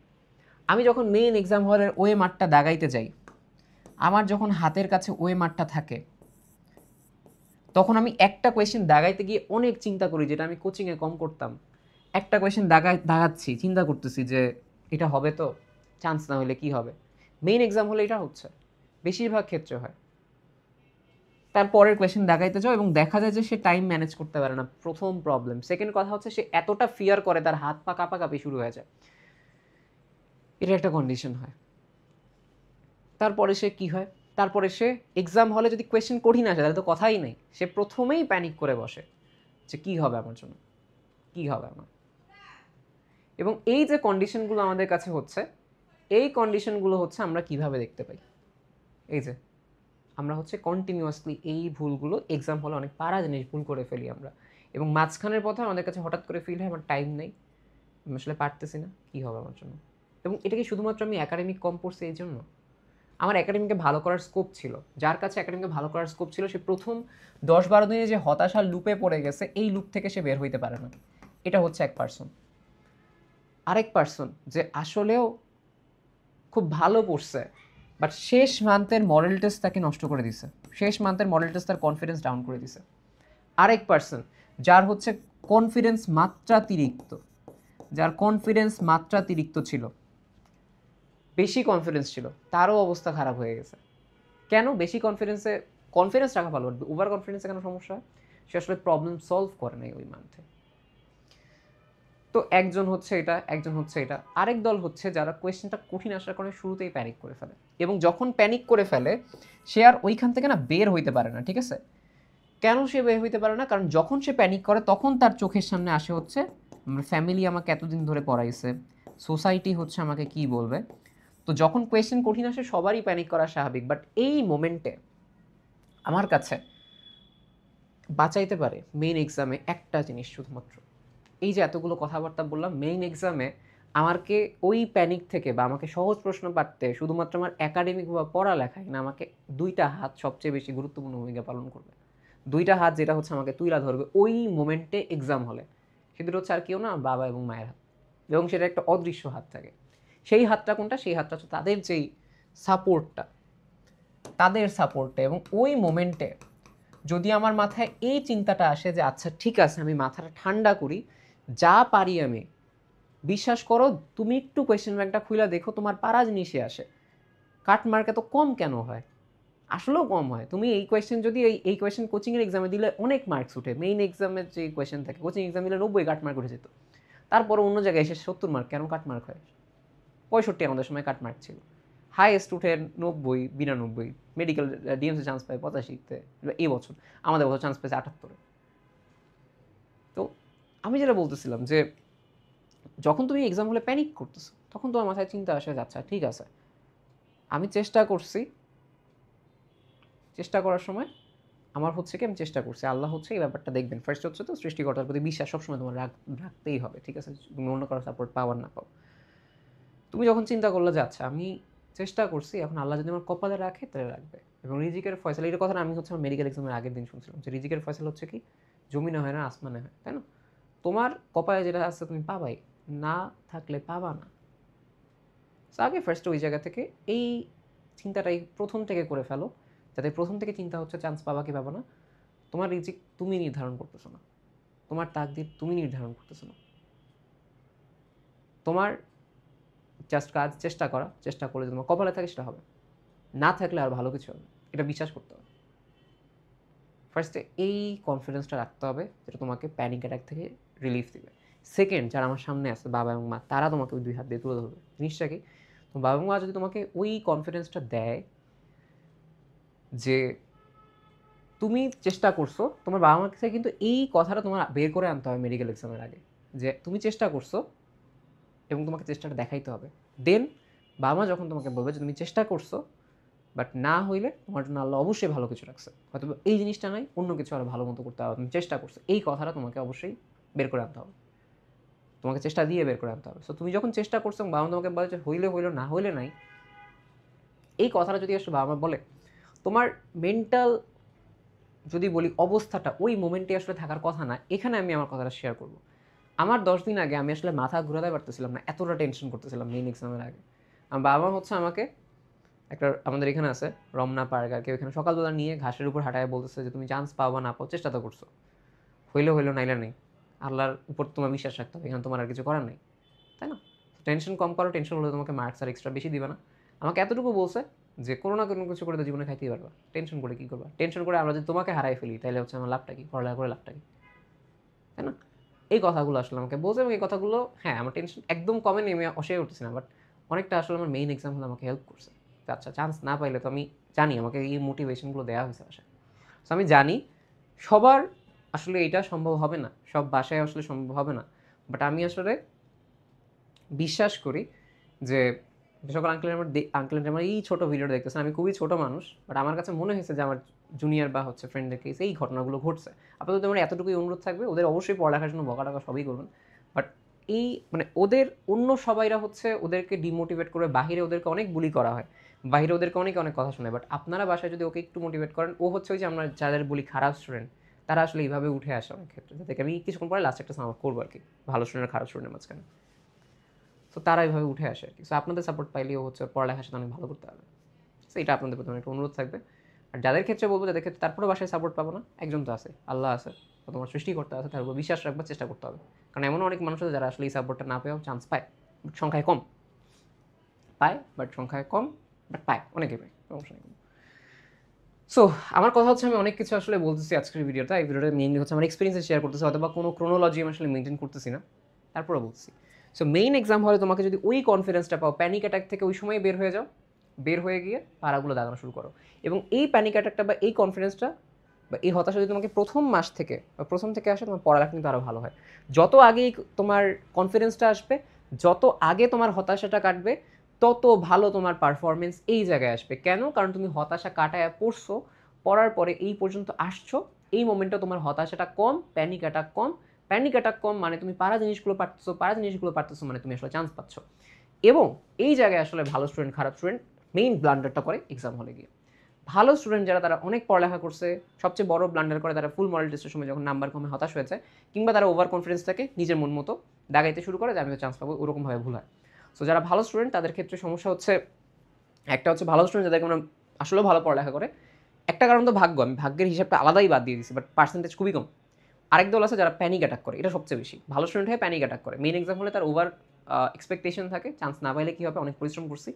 আমি যখন মেইন এক্সাম হলের ওয়ে মাঠটা দাগাইতে যাই, আমার যখন হাতের কাছে ওয়ে মাঠটা থাকে, তখন আমি একটা কোয়েশ্চেন দাগাইতে গিয়ে অনেক চিন্তা করি, যেটা আমি কোচিংয়ে কম করতাম। একটা কোয়েশ্চেন দাগাচ্ছি, চিন্তা করতেছি যে এটা হবে তো, চান্স না হলে কি হবে। মেইন এক্সাম হলে এটা হচ্ছে বেশিরভাগ ক্ষেত্রে হয়। তারপরের কোয়েশ্চেন দেখাইতে যাও এবং দেখা যায় যে সে টাইম ম্যানেজ করতে পারে না, প্রথম প্রবলেম। সেকেন্ড কথা হচ্ছে সে এতটা ফিয়ার করে তার হাত পা কাঁপাকাঁপি শুরু হয়ে যায়, এটা একটা কন্ডিশন হয়। তারপরে সে কি হয়, তারপরে সে এক্সাম হলে যদি কোয়েশ্চেন কঠিন আসে তাহলে তো কথাই নেই, সে প্রথমেই প্যানিক করে বসে যে কী হবে আমার জন্য, কী হবে আমার। এবং এই যে কন্ডিশনগুলো আমাদের কাছে হচ্ছে, এই কন্ডিশনগুলো হচ্ছে আমরা কিভাবে দেখতে পাই, এই যে আমরা হচ্ছে কন্টিনিউয়াসলি এই ভুলগুলো এক্সাম হলে অনেক পারা জিনিস ভুল করে ফেলি আমরা। এবং মাঝখানের পথে আমাদের কাছে হঠাৎ করে ফিল হয় আমার টাইম নেই, আমি আসলে পারতেছি না, কী হবে আমার জন্য। এবং এটা কি শুধুমাত্র আমি একাডেমিক কম পড়ছি এই জন্য? আমার একাডেমিকে ভালো করার স্কোপ ছিল, যার কাছে একাডেমিকে ভালো করার স্কোপ ছিল সে প্রথম 10-12 দিনে যে হতাশার লুপে পড়ে গেছে, এই লুপ থেকে সে বের হইতে পারে না। এটা হচ্ছে এক পার্সন। আরেক পার্সন যে আসলেও খুব ভালো পড়ছে, বাট শেষ মান্থের মডেল টেস্ট তাকে নষ্ট করে দিছে, শেষ মান্থের মডেল টেস্ট তার কনফিডেন্স ডাউন করে দিছে। আরেক পার্সন যার হচ্ছে কনফিডেন্স মাত্রাতিরিক্ত, যার কনফিডেন্স মাত্রাতিরিক্ত ছিল, বেশি কনফিডেন্স ছিল, তারও অবস্থা খারাপ হয়ে গেছে। কেন? বেশি কনফিডেন্স রাখা ভালো, ওভার কনফিডেন্সে কেন সমস্যা হয়? সে আসলে প্রবলেম সলভ করে নাই ওই মান্থে। তো একজন হচ্ছে এটা, একজন হচ্ছে এটা। আরেক দল হচ্ছে যারা কোয়েশ্চেনটা কঠিন আসার কারণে শুরুতেই প্যানিক করে ফেলে, এবং যখন প্যানিক করে ফেলে সে আর ওইখান থেকে না বের হইতে পারে না। ঠিক আছে, কেন সে বের হইতে পারে না? কারণ যখন সে প্যানিক করে তখন তার চোখের সামনে আসে হচ্ছে ফ্যামিলি আমাকে এতদিন ধরে পড়াইছে, সোসাইটি হচ্ছে আমাকে কি বলবে। তো যখন কোয়েশ্চেন কঠিন আসে সবারই প্যানিক করা স্বাভাবিক, বাট এই মোমেন্টে আমার কাছে বাঁচাইতে পারে মেইন এক্সামে একটা জিনিস শুধুমাত্র। এই যে এতগুলো কথাবার্তা বললাম, মেইন এক্সামে আমাকে ওই প্যানিক থেকে বা আমাকে সহজ প্রশ্ন পারতে শুধুমাত্র আমার একাডেমিক বা পড়ালেখায় না, আমাকে দুইটা হাত সবচেয়ে বেশি গুরুত্বপূর্ণ ভূমিকা পালন করবে। দুইটা হাত যেটা হচ্ছে আমাকে তুইলা ধরবে ওই মোমেন্টে এক্সাম হলে, সেটা হচ্ছে আর কেউ না, বাবা এবং মায়ের হাত। এবং সেটা একটা অদৃশ্য হাত থাকে। সেই হাতটা কোনটা? সেই হাতটা হচ্ছে তাদের যেই সাপোর্টটা, তাদের সাপোর্টে। এবং ওই মোমেন্টে যদি আমার মাথায় এই চিন্তাটা আসে যে আচ্ছা ঠিক আছে, আমি মাথাটা ঠান্ডা করি, যা পারি আমি, বিশ্বাস করো তুমি একটু কোয়েশ্চেন ব্যাংকটা খুলে দেখো, তোমার পারা জিনিসে আসে। কাট মার্ক এত কম কেন হয়? আসলেও কম হয়। তুমি এই কোয়েশ্চেন যদি এই কোয়েশ্চেন কোচিংয়ের এক্সামে দিলে অনেক মার্কস উঠে, মেইন এক্সামের যে কোয়েশ্চেন থাকে কোচিং এক্সাম দিলে 90 কাট মার্ক উঠে যেত। তারপরে অন্য জায়গায় এসে 70 মার্ক কেন কাট মার্ক হয়? 65 আমাদের সময় কাট মার্ক ছিল, হাইয়েস্ট উঠে 90, 92, মেডিকেল ডিএমসি চান্স পায় 85-তে, এই বছর আমাদের বছর চান্স পেয়েছে 78-এ। তো আমি যেটা বলতেছিলাম যে যখন তুমি এক্সাম হলে প্যানিক করতেছো, তখন তোমার মাথায় চিন্তা আসে যাচ্ছে ঠিক আছে, আমি চেষ্টা করছি, চেষ্টা করার সময় আমার হচ্ছে কি আমি চেষ্টা করছি, আল্লাহ হচ্ছে এই ব্যাপারটা দেখবেন। ফার্স্ট হচ্ছে তো সৃষ্টিকর্তার প্রতি বিশ্বাস সবসময় তোমার রাখতেই হবে। ঠিক আছে, তুমি অন্য কারো সাপোর্ট পাওয়ার না পাও। তুমি যখন চিন্তা করলে যে আচ্ছা আমি চেষ্টা করছি, এখন আল্লাহ যদি আমার কপালে রাখে তাহলে রাখবে। এবং রিজিকের ফয়সালা, এই কথাটা আমি হচ্ছে আমার মেডিকেল এক্সামের আগের দিন শুনছিলাম যে রিজিকের ফয়সালা হচ্ছে কি জমিনে হয় না, আসমানে হয়, তাই না? তোমার কপালে যেটা আছে তুমি পাবাই, না থাকলে পাবা না। আগে ফার্স্ট ওই জায়গা থেকে এই চিন্তাটাই প্রথম থেকে করে ফেলো যাদের প্রথম থেকে চিন্তা হচ্ছে চান্স পাবা কি পাবো না, তোমার রিজিক তুমি নির্ধারণ করতেছো না, তোমার তাকদীর তুমি নির্ধারণ করতেছো না। তোমার জাস্ট কাজ চেষ্টা করা, চেষ্টা করলে তোমার কপালে থাকে সেটা হবে, না থাকলে আর ভালো কিছু হবে, এটা বিশ্বাস করতে হবে। ফার্স্টে এই কনফিডেন্সটা রাখতে হবে যেটা তোমাকে প্যানিক অ্যাটাক থেকে রিলিফ দিবে। সেকেন্ড, যারা আমার সামনে আছে বাবা এবং মা, তারা তোমাকে ওই 2 হাত দিয়ে তুলে ধরবে। জিনিসটা কি, তো বাবা এবং মা যদি তোমাকে ওই কনফিডেন্সটা দেয় যে তুমি চেষ্টা করছো, তোমার বাবা মার কাছে কিন্তু এই কথাটা তোমার বের করে আনতে হবে মেডিকেল এক্সামের আগে, যে তুমি চেষ্টা করছো এবং তোমাকে চেষ্টাটা দেখাইতে হবে। দেন বাবা মা যখন তোমাকে বলবে যে তুমি চেষ্টা করছো বাট না হইলে তোমার জন্য আল্লাহ অবশ্যই ভালো কিছু রাখছে, হয়তো এই জিনিসটা নাই, অন্য কিছু আরও ভালো মতো করতে হবে, তুমি চেষ্টা করছো, এই কথাটা তোমাকে অবশ্যই বের করে আনতে হবে, তোমাকে চেষ্টা দিয়ে বের করে আনতে হবে। সো তুমি যখন চেষ্টা করছো এবং বাবা মা তোমাকে বলে যে হইলে হইলো, না হইলে নাই, এই কথাটা যদি আসলে বাবা মা বলে, তোমার মেন্টাল যদি বলি অবস্থাটা ওই মোমেন্টে আসলে থাকার কথা না। এখানে আমি আমার কথাটা শেয়ার করব। আমার 10 দিন আগে আমি আসলে মাথা ঘুরাতে পারতেছিলাম না, এতটা টেনশন করতেছিলাম মেইন এক্সামের আগে। আমার বাবা হচ্ছে আমাকে একটা, আমাদের এখানে আছে রমনা পার্ক আর কি, ওইখানে সকালবেলা নিয়ে ঘাসের উপর হাঁটায় বলতেছে যে তুমি চান্স পাও বা না পাও, চেষ্টা তো করছো, হইলে হইলো নাইলে নেই, আল্লাহর উপর তোমার বিশ্বাস রাখতে হবে, এখানে তোমার আর কিছু করার নেই, তাই না? টেনশন কম করো, টেনশন হলে তোমাকে মার্কস আর এক্সট্রা বেশি দিবে না। আমাকে এতটুকু বলছে যে কোনো না কোনো কিছু করে তো জীবনে খাইতেই পারবা, টেনশন করে কী করবা, টেনশন করে আমরা যদি তোমাকে হারাই ফেলি তাহলে হচ্ছে আমার লাভটা কি, পড়ালেখা করে লাভটা কি, তাই না? এই কথাগুলো আসলে আমাকে বলছে এবং এই কথাগুলো, হ্যাঁ, আমার টেনশন একদম কমে নেমে অসহায় উঠতেছি না, বাট অনেকটা আসলে আমার মেইন এক্সাম হলে আমাকে হেল্প করছে। আচ্ছা, চান্স না পাইলে তো আমি জানি আমাকে এই মোটিভেশনগুলো দেওয়া হয়েছে বাসায়। সো আমি জানি সবার আসলে এটা সম্ভব হবে না, সব বাসায় আসলে সম্ভব হবে না, বাট আমি আসলে বিশ্বাস করি যে যে সকল আঙ্কেল আমার এই ছোটো ভিডিওটা দেখতেছেন, আমি খুবই ছোটো মানুষ, বাট আমার কাছে মনে হয়েছে যে আমার জুনিয়র বা হচ্ছে ফ্রেন্ডদের কেসে এই ঘটনাগুলো ঘটছে। আপাতত আমার এতটুকুই অনুরোধ থাকবে, ওদের অবশ্যই পড়ালেখার জন্য বকা টাকা সবই করবেন, বাট এই মানে ওদের অন্য সবাইরা হচ্ছে ওদেরকে ডিমোটিভেট করে, বাহিরে ওদেরকে অনেক বুলি করা হয়, বাহিরে ওদেরকে অনেক অনেক কথা শোনায়, বাট আপনারা বাসায় যদি ওকে একটু মোটিভেট করেন, ও হচ্ছে ওই যে আমরা যাদের বলি খারাপ স্টুডেন্ট, তারা আসলে এইভাবে উঠে আসে অনেক ক্ষেত্রে। যাদেরকে আমি কিছুক্ষণ পরে লাস্ট একটা সামাপ করবো আর কি, ভালো স্টুডেন্ট খারাপ স্টুডেন্টের মাঝখানে। সো তারা এইভাবে উঠে আসে আর কি। সো আপনাদের সাপোর্ট পাইলেও হচ্ছে পড়ালেখার সাথে অনেক ভালো করতে পারবে। সো এটা আপনাদের প্রতি একটা অনুরোধ থাকবে। আর যাদের ক্ষেত্রে বলবো, যাদের ক্ষেত্রে তারপরে বাসায় সাপোর্ট পাবো না, একজন তো আছে, আল্লাহ আছে, তোমার সৃষ্টিকর্তা আছে, তার উপর বিশ্বাস রাখবার চেষ্টা করতে হবে। কারণ এমন অনেক মানুষ আছে যারা আসলে এই সাপোর্টটা না পেয়েও চান্স পায়, বাট সংখ্যায় কম পায়, বাট সংখ্যায় কম, বাট পায়, অনেকে পায়, সমস্যা নেই। সো আমার কথা হচ্ছে, আমি অনেক কিছু আসলে বলতেছি আজকের ভিডিওটা, এই ভিডিওটা মেইনলি হচ্ছে আমার এক্সপিরিয়েন্স শেয়ার করতেছি, অথবা কোনো ক্রোনোলজি আমি আসলে মেনটেন করতেছি না, তারপরে বলছি। সো মেইন এক্সাম হলে তোমাকে যদি ওই কনফিডেন্সটা পাও, প্যানিক অ্যাটাক থেকে ওই সময় বের হয়ে যাও, বের হয়ে গিয়ে পাড়াগুলো দাগানো শুরু করো। এবং এই প্যানিক অ্যাটাকটা বা এই কনফিডেন্সটা বা এই হতাশা যদি তোমাকে প্রথম মাস থেকে বা প্রথম থেকে আসে, তোমার পড়ালেখা কিন্তু আরও ভালো হয়। যত আগেই তোমার কনফিডেন্সটা আসবে, যত আগে তোমার হতাশাটা কাটবে, তত ভালো তোমার পারফরমেন্স এই জায়গায় আসবে। কেন? কারণ তুমি হতাশা কাটায় পড়ছো, পড়ার পরে এই পর্যন্ত আসছো, এই মোমেন্টে তোমার হতাশাটা কম, প্যানিক অ্যাটাক কম। প্যানিক অ্যাটাক কম মানে তুমি পারা জিনিসগুলো পারতেছো মানে তুমি আসলে চান্স পাচ্ছ। এবং এই জায়গায় আসলে ভালো স্টুডেন্ট খারাপ স্টুডেন্ট মেইন ব্লান্ডারটা করে এক্সাম হলে গিয়ে। ভালো স্টুডেন্ট যারা, তারা অনেক পড়ালেখা করছে, সবচেয়ে বড় ব্লান্ডার করে তারা ফুল মডেল টেস্টের সময় যখন নাম্বার কমে হতাশ হয়ে যায়, কিংবা তারা ওভার কনফিডেন্স থাকে, নিজের মন মতো দাগাইতে শুরু করে যে আমি তো চান্স পাবো, ওরকমভাবে ভুল হয়। সো যারা ভালো স্টুডেন্ট তাদের ক্ষেত্রে সমস্যা হচ্ছে, একটা হচ্ছে ভালো স্টুডেন্ট যাদেরকে আমরা আসলেও ভালো পড়ালেখা করে, একটা কারণ তো ভাগ্য, আমি ভাগ্যের হিসাবটা আলাদাই বাদ দিয়ে দিচ্ছি, বাট পার্সেন্টেজ খুবই কম। আরেক দল আছে যারা প্যানিক অ্যাটাক করে, এটা সবচেয়ে বেশি। ভালো স্টুডেন্ট হয়ে প্যানিক অ্যাটাক করে, মেইন এক্সাম হলে তার ওভার এক্সপেকটেশন থাকে, চান্স না পাইলে কী হবে, অনেক পরিশ্রম করছি।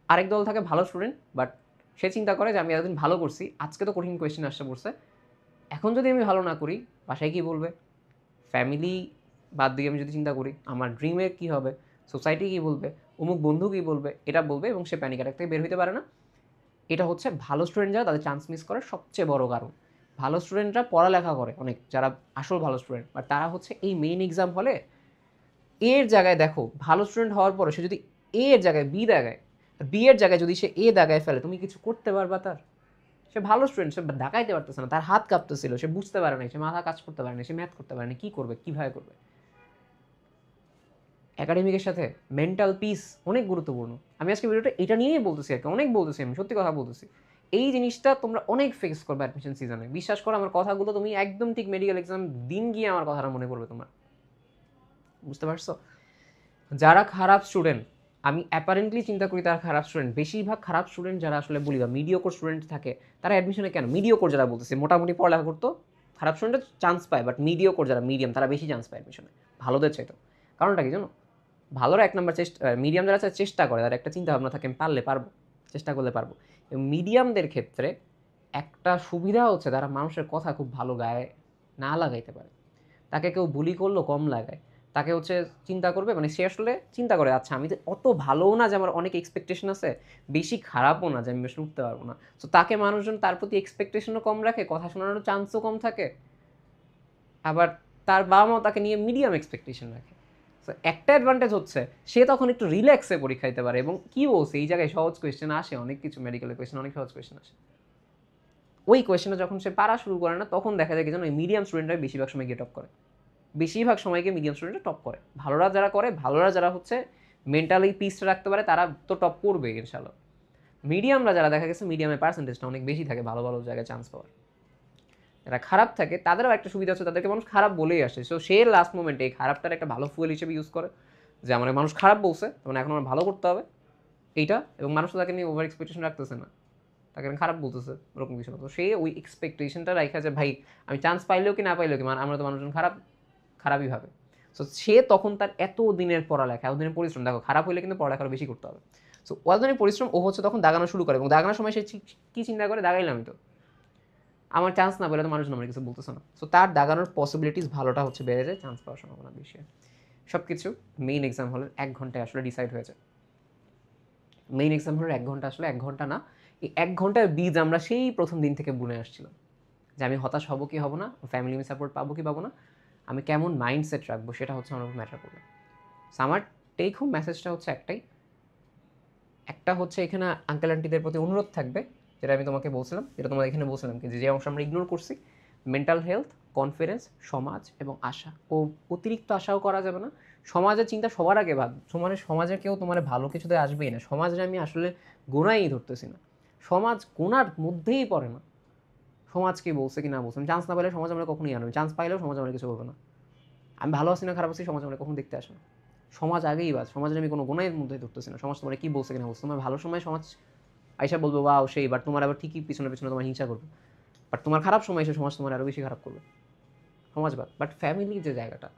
আরেক দল থাকে ভালো স্টুডেন্ট, বাট সে চিন্তা করে যে আমি এতদিন ভালো করছি, আজকে তো কঠিন কোয়েশ্চেন আসতে পড়ছে, এখন যদি আমি ভালো না করি বাসায় কী বলবে, ফ্যামিলি বাদ দিয়ে আমি যদি চিন্তা করি আমার ড্রিমের কী হবে, সোসাইটি কী বলবে, অমুক বন্ধু কী বলবে, এটা বলবে, এবং সে প্যানিক অ্যাটাক থেকে বের হতে পারে না। এটা হচ্ছে ভালো স্টুডেন্ট যারা, তাদের চান্স মিস করার সবচেয়ে বড় কারণ। ভালো স্টুডেন্টরা পড়ালেখা করে অনেক, যারা আসল ভালো স্টুডেন্ট, বাট তারা হচ্ছে এই মেইন এক্সাম হলে এর জায়গায়, দেখো ভালো স্টুডেন্ট হওয়ার পরে সে যদি এ এর জায়গায় বি দাগায়, বি এর জায়গায় যদি সে এ দাগায় ফেলে, তুমি কিছু করতে পারবা তার? সে ভালো স্টুডেন্ট, সে দাগাইতে পারতেছে না, তার হাত কাঁপতেছিল, সে বুঝতে পারে না, সে মাথা কাজ করতে পারে না, সে ম্যাথ করতে পারে না, কী করবে, কীভাবে করবে? একাডেমিকের সাথে মেন্টাল পিস অনেক গুরুত্বপূর্ণ। আমি আজকে ভিডিওটা এটা নিয়েই বলতেছি আর কি, অনেক বলতেছি, আমি সত্যি কথা বলতেছি। এই জিনিসটা তোমরা অনেক ফেস করবে অ্যাডমিশন সিজনে, বিশ্বাস করো আমার কথাগুলো, তুমি একদম ঠিক মেডিকেল এক্সাম দিন গিয়ে আমার কথাটা মনে পড়বে তোমার। বুঝতে পারছো? যারা খারাপ স্টুডেন্ট আমি অ্যাপারেন্টলি চিন্তা করি তারা খারাপ স্টুডেন্ট। বেশিরভাগ খারাপ স্টুডেন্ট যারা আসলে বলি বা মিডিওকর স্টুডেন্ট থাকে তারা অ্যাডমিশনে কেন মিডিওকর যারা বলতেছে মোটামুটি পড়ালেখা করতো খারাপ স্টুডেন্টের চান্স পায়, বাট মিডিওকর যারা মিডিয়াম তারা বেশি চান্স পায় অ্যাডমিশনে ভালোদের চাইতো। কারণটা কি জানো? ভালোরা এক নম্বর চেষ্টা, মিডিয়াম যারা চেষ্টা করে তার একটা চিন্তা ভাবনা থাকে আমি পারলে পারবো, চেষ্টা করলে পারবো। এবং মিডিয়ামদের ক্ষেত্রে একটা সুবিধা হচ্ছে তারা মানুষের কথা খুব ভালো গায়ে না লাগাইতে পারে। তাকে কেউ বুলি করলো কম লাগায়, তাকে হচ্ছে চিন্তা করবে, মানে সে আসলে চিন্তা করে আচ্ছা আমি তো অত ভালোও না যে আমার অনেক এক্সপেকটেশন আছে, বেশি খারাপও না যে আমি বেশি উঠতে পারবো না। তো তাকে মানুষজন তার প্রতি এক্সপেকটেশনও কম রাখে, কথা শোনানোর চান্সও কম থাকে। আবার তার বাবা মাও তাকে নিয়ে মিডিয়াম এক্সপেকটেশন রাখে। তো একটা অ্যাডভান্টেজ হচ্ছে সে তখন একটু রিল্যাক্সে পরীক্ষা দিতে পারে। এবং কি বলছে এই জায়গায় সহজ কোয়েশ্চেন আসে, অনেক কিছু মেডিকেলের কোয়েশ্চেন অনেক সহজ কোয়েশ্চেন আসে। ওই কোয়েশ্চেনটা যখন সে পারা শুরু করে না তখন দেখা যায় কি যেন মিডিয়াম স্টুডেন্টরা বেশিরভাগ সময় গিয়ে টপ করে, বেশিরভাগ সময়কে মিডিয়াম স্টুডেন্টরা টপ করে। ভালোরা যারা করে, ভালোরা যারা হচ্ছে মেন্টালি পিসটা রাখতে পারে তারা তো টপ করবে ইনশাল্লাহ। মিডিয়ামরা যারা দেখা গেছে মিডিয়ামের পার্সেন্টেজটা অনেক বেশি থাকে ভালো ভালো জায়গায় চান্স পাওয়ার, যারা খারাপ থাকে তাদেরও একটা সুবিধা হচ্ছে তাদেরকে মানুষ খারাপ বলেই আসে। সো সে লাস্ট মোমেন্টে এই খারাপটার একটা ভালো ফুয়েল হিসেবে ইউজ করে, যে আমার মানুষ খারাপ বলছে মানে এখন আমার ভালো করতে হবে এইটা, এবং মানুষ তাকে নিয়ে ওভার এক্সপেকটেশন রাখতেছে না, তাকে খারাপ বলতেছে ওরকম কিছু না। তো সে ওই এক্সপেকটেশনটা রাখা যে ভাই আমি চান্স পাইলেও কি না পাইলেও কি আমরা তো মানুষজন খারাপ খারাপই ভাবে। সো সে তখন তার এত দিনের পড়ালেখা, এত দিনের পরিশ্রম, দেখো খারাপ হলে কিন্তু পড়ালেখা বেশি করতে হবে। সো অত দিনের পরিশ্রম ও হচ্ছে তখন দাগানো শুরু করে, এবং দাগানোর সময় সে কী চিন্তা করে দাগাইলামই তো, আমার চান্স না পেলে তো মানুষজন আমার কিছু বলতেছে না। সো তার দাগানোর পসিবিলিটিস ভালোটা হচ্ছে বেড়ে যায়, চান্স পাওয়ার সম্ভাবনা বেশি হয়। সব কিছু মেইন এক্সাম হলের 1 ঘন্টায় আসলে ডিসাইড হয়ে যায়। মেইন এক্সাম হলের 1 ঘন্টা আসলে 1 ঘন্টা না, এই 1 ঘন্টার বীজ আমরা সেই প্রথম দিন থেকে বুনে আসছিলাম, যে আমি হতাশ হব কি হব না, ফ্যামিলি সাপোর্ট পাবো কি পাবো না, আমি কেমন মাইন্ডসেট রাখবো সেটা হচ্ছে আমার উপর ম্যাটার করবে। সো আমার টেক হোম মেসেজটা হচ্ছে একটাই, একটা হচ্ছে এখানে আঙ্কেল আন্টিদের প্রতি অনুরোধ থাকবে, যেটা আমি তোমাকে বলছিলাম, যেটা তোমাদের এখানে বলছিলাম কি যে অংশ আমরা ইগনোর করছি, মেন্টাল হেলথ, কনফিডেন্স, সমাজ এবং আশা। ও অতিরিক্ত আশাও করা যাবে না। সমাজের চিন্তা সবার আগে ভাব, সমাজে কেউ তোমার ভালো কিছুতে আসবেই না, সমাজে আমি আসলে গোনাই ধরতেছি না, সমাজ গোনার মধ্যেই পড়ে না। সমাজ কি বলছে কি না বলছে, আমি চান্স না পাইলে সমাজ আমরা কখনোই আনবে, চান্স পাইলেও সমাজ আমরা কিছু করবে না। আমি ভালো আছি না খারাপ আছি সমাজ আমরা কখন দেখতে আসে না। সমাজ আগেই বাজ, সমাজের আমি কোনো গুণের মধ্যে ধরতেছি না, সমাজ তোমার কি বলছে কিনা বলছে। তোমার ভালো সময় সমাজ আইসা বলবো ওয়াও সেই, বাট তোমার আবার ঠিকই পিছনে পিছনে তোমার হিংসা করবে, বাট তোমার খারাপ সময় এসে সমাজ তোমার আরও বেশি খারাপ করবে, সমাজবাদ। বাট ফ্যামিলির যে জায়গাটা,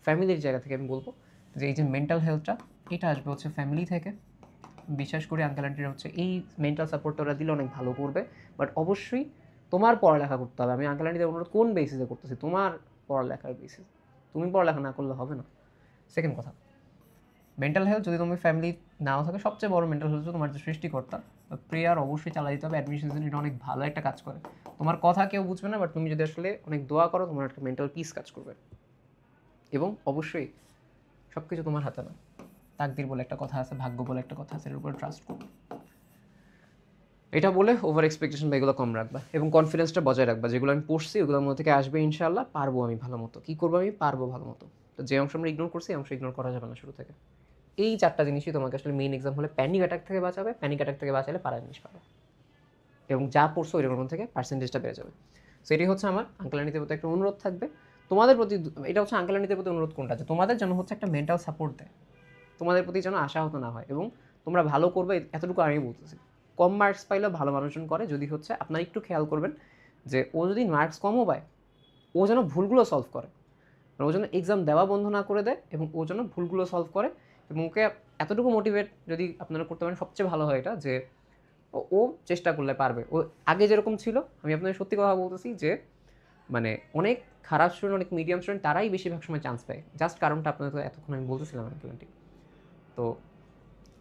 ফ্যামিলির জায়গা থেকে আমি বলবো যে এই যে মেন্টাল হেলথটা এটা আসবে হচ্ছে ফ্যামিলি থেকে। বিশেষ করে আঙ্কেল আন্টিরা হচ্ছে এই মেন্টাল সাপোর্টটা ওরা দিলে অনেক ভালো করবে। বাট অবশ্যই তোমার পড়ালেখা করতে হবে। আমি আঙ্কেল আন্টিদের অনুরোধ কোন বেসিসে করতেছি, তোমার পড়ালেখার বেসিস, তুমি পড়ালেখা না করলে হবে না। সেকেন্ড কথা, মেন্টাল হেলথ যদি তুমি ফ্যামিলি নাও থাকে, সবচেয়ে বড় মেন্টাল হেলথ তোমার যে সৃষ্টিকর্তা, প্রেয়ার অবশ্যই চালা দিতে হবে। অ্যাডমিশন সিজন এটা অনেক ভালো একটা কাজ করে, তোমার কথা কেউ বুঝবে না, বাট তুমি যদি আসলে অনেক দোয়া করো তোমার একটা মেন্টাল পিস কাজ করবে। এবং অবশ্যই সব কিছু তোমার হাতে না, তাকদির বলে একটা কথা আছে, ভাগ্য বলে একটা কথা আছে, এর উপর ট্রাস্ট করবে। এটা বলে ওভার এক্সপেকটেশন বা এগুলো কম রাখবা, এবং কনফিডেন্সটা বজায় রাখবা। যেগুলো আমি পড়ছি ওগুলোর মধ্যে থেকে আসবে ইনশাআল্লাহ, পারবো আমি ভালো মতো। কী করবো আমি পারবো ভালো মতো। তো যে অংশ আমরা ইগনোর করছি এই অংশ ইগনোর করা যাবে না শুরু থেকে। এই 4টা জিনিসই তোমাকে আসলে মেইন এক্সাম হলে প্যানিক অ্যাটাক থেকে বাঁচাবে, প্যানিক অ্যাটাক থেকে বাঁচালে পারা জিনিস পাবে, এবং যা পড়ছো ওইটার মধ্যে থেকে পার্সেন্টেজটা বেড়ে যাবে। সো এটাই হচ্ছে আমার আঙ্কেল আন্টিদের প্রতি একটা অনুরোধ থাকবে তোমাদের প্রতি। এটা হচ্ছে আঙ্কেল আন্টিদের প্রতি অনুরোধ কোনটা, যে তোমাদের যেন হচ্ছে একটা মেন্টাল সাপোর্ট দেয়, তোমাদের প্রতি যেন আশাহত না হয়, এবং তোমরা ভালো করবে এতটুকু আমি বলতেছি। কম মার্কস পাইলেও ভালো মানুষজন করে, যদি হচ্ছে আপনারা একটু খেয়াল করবেন যে ও যদি মার্কস কমও পায় ও যেন ভুলগুলো সলভ করে, ও যেন এক্সাম দেওয়া বন্ধ না করে দেয়, এবং ও যেন ভুলগুলো সলভ করে। এবং ওকে এতটুকু মোটিভেট যদি আপনারা করতে পারেন সবচেয়ে ভালো হয় এটা, যে ও চেষ্টা করলে পারবে। ও আগে যেরকম ছিল, আমি আপনাদের সত্যি কথা বলতেছি যে মানে অনেক খারাপ স্টুডেন্ট, অনেক মিডিয়াম স্টুডেন্ট তারাই বেশিরভাগ সময় চান্স পায়। জাস্ট কারণটা আপনাদের তো এতক্ষণ আমি বলতেছিলাম আঙ্কেল। তো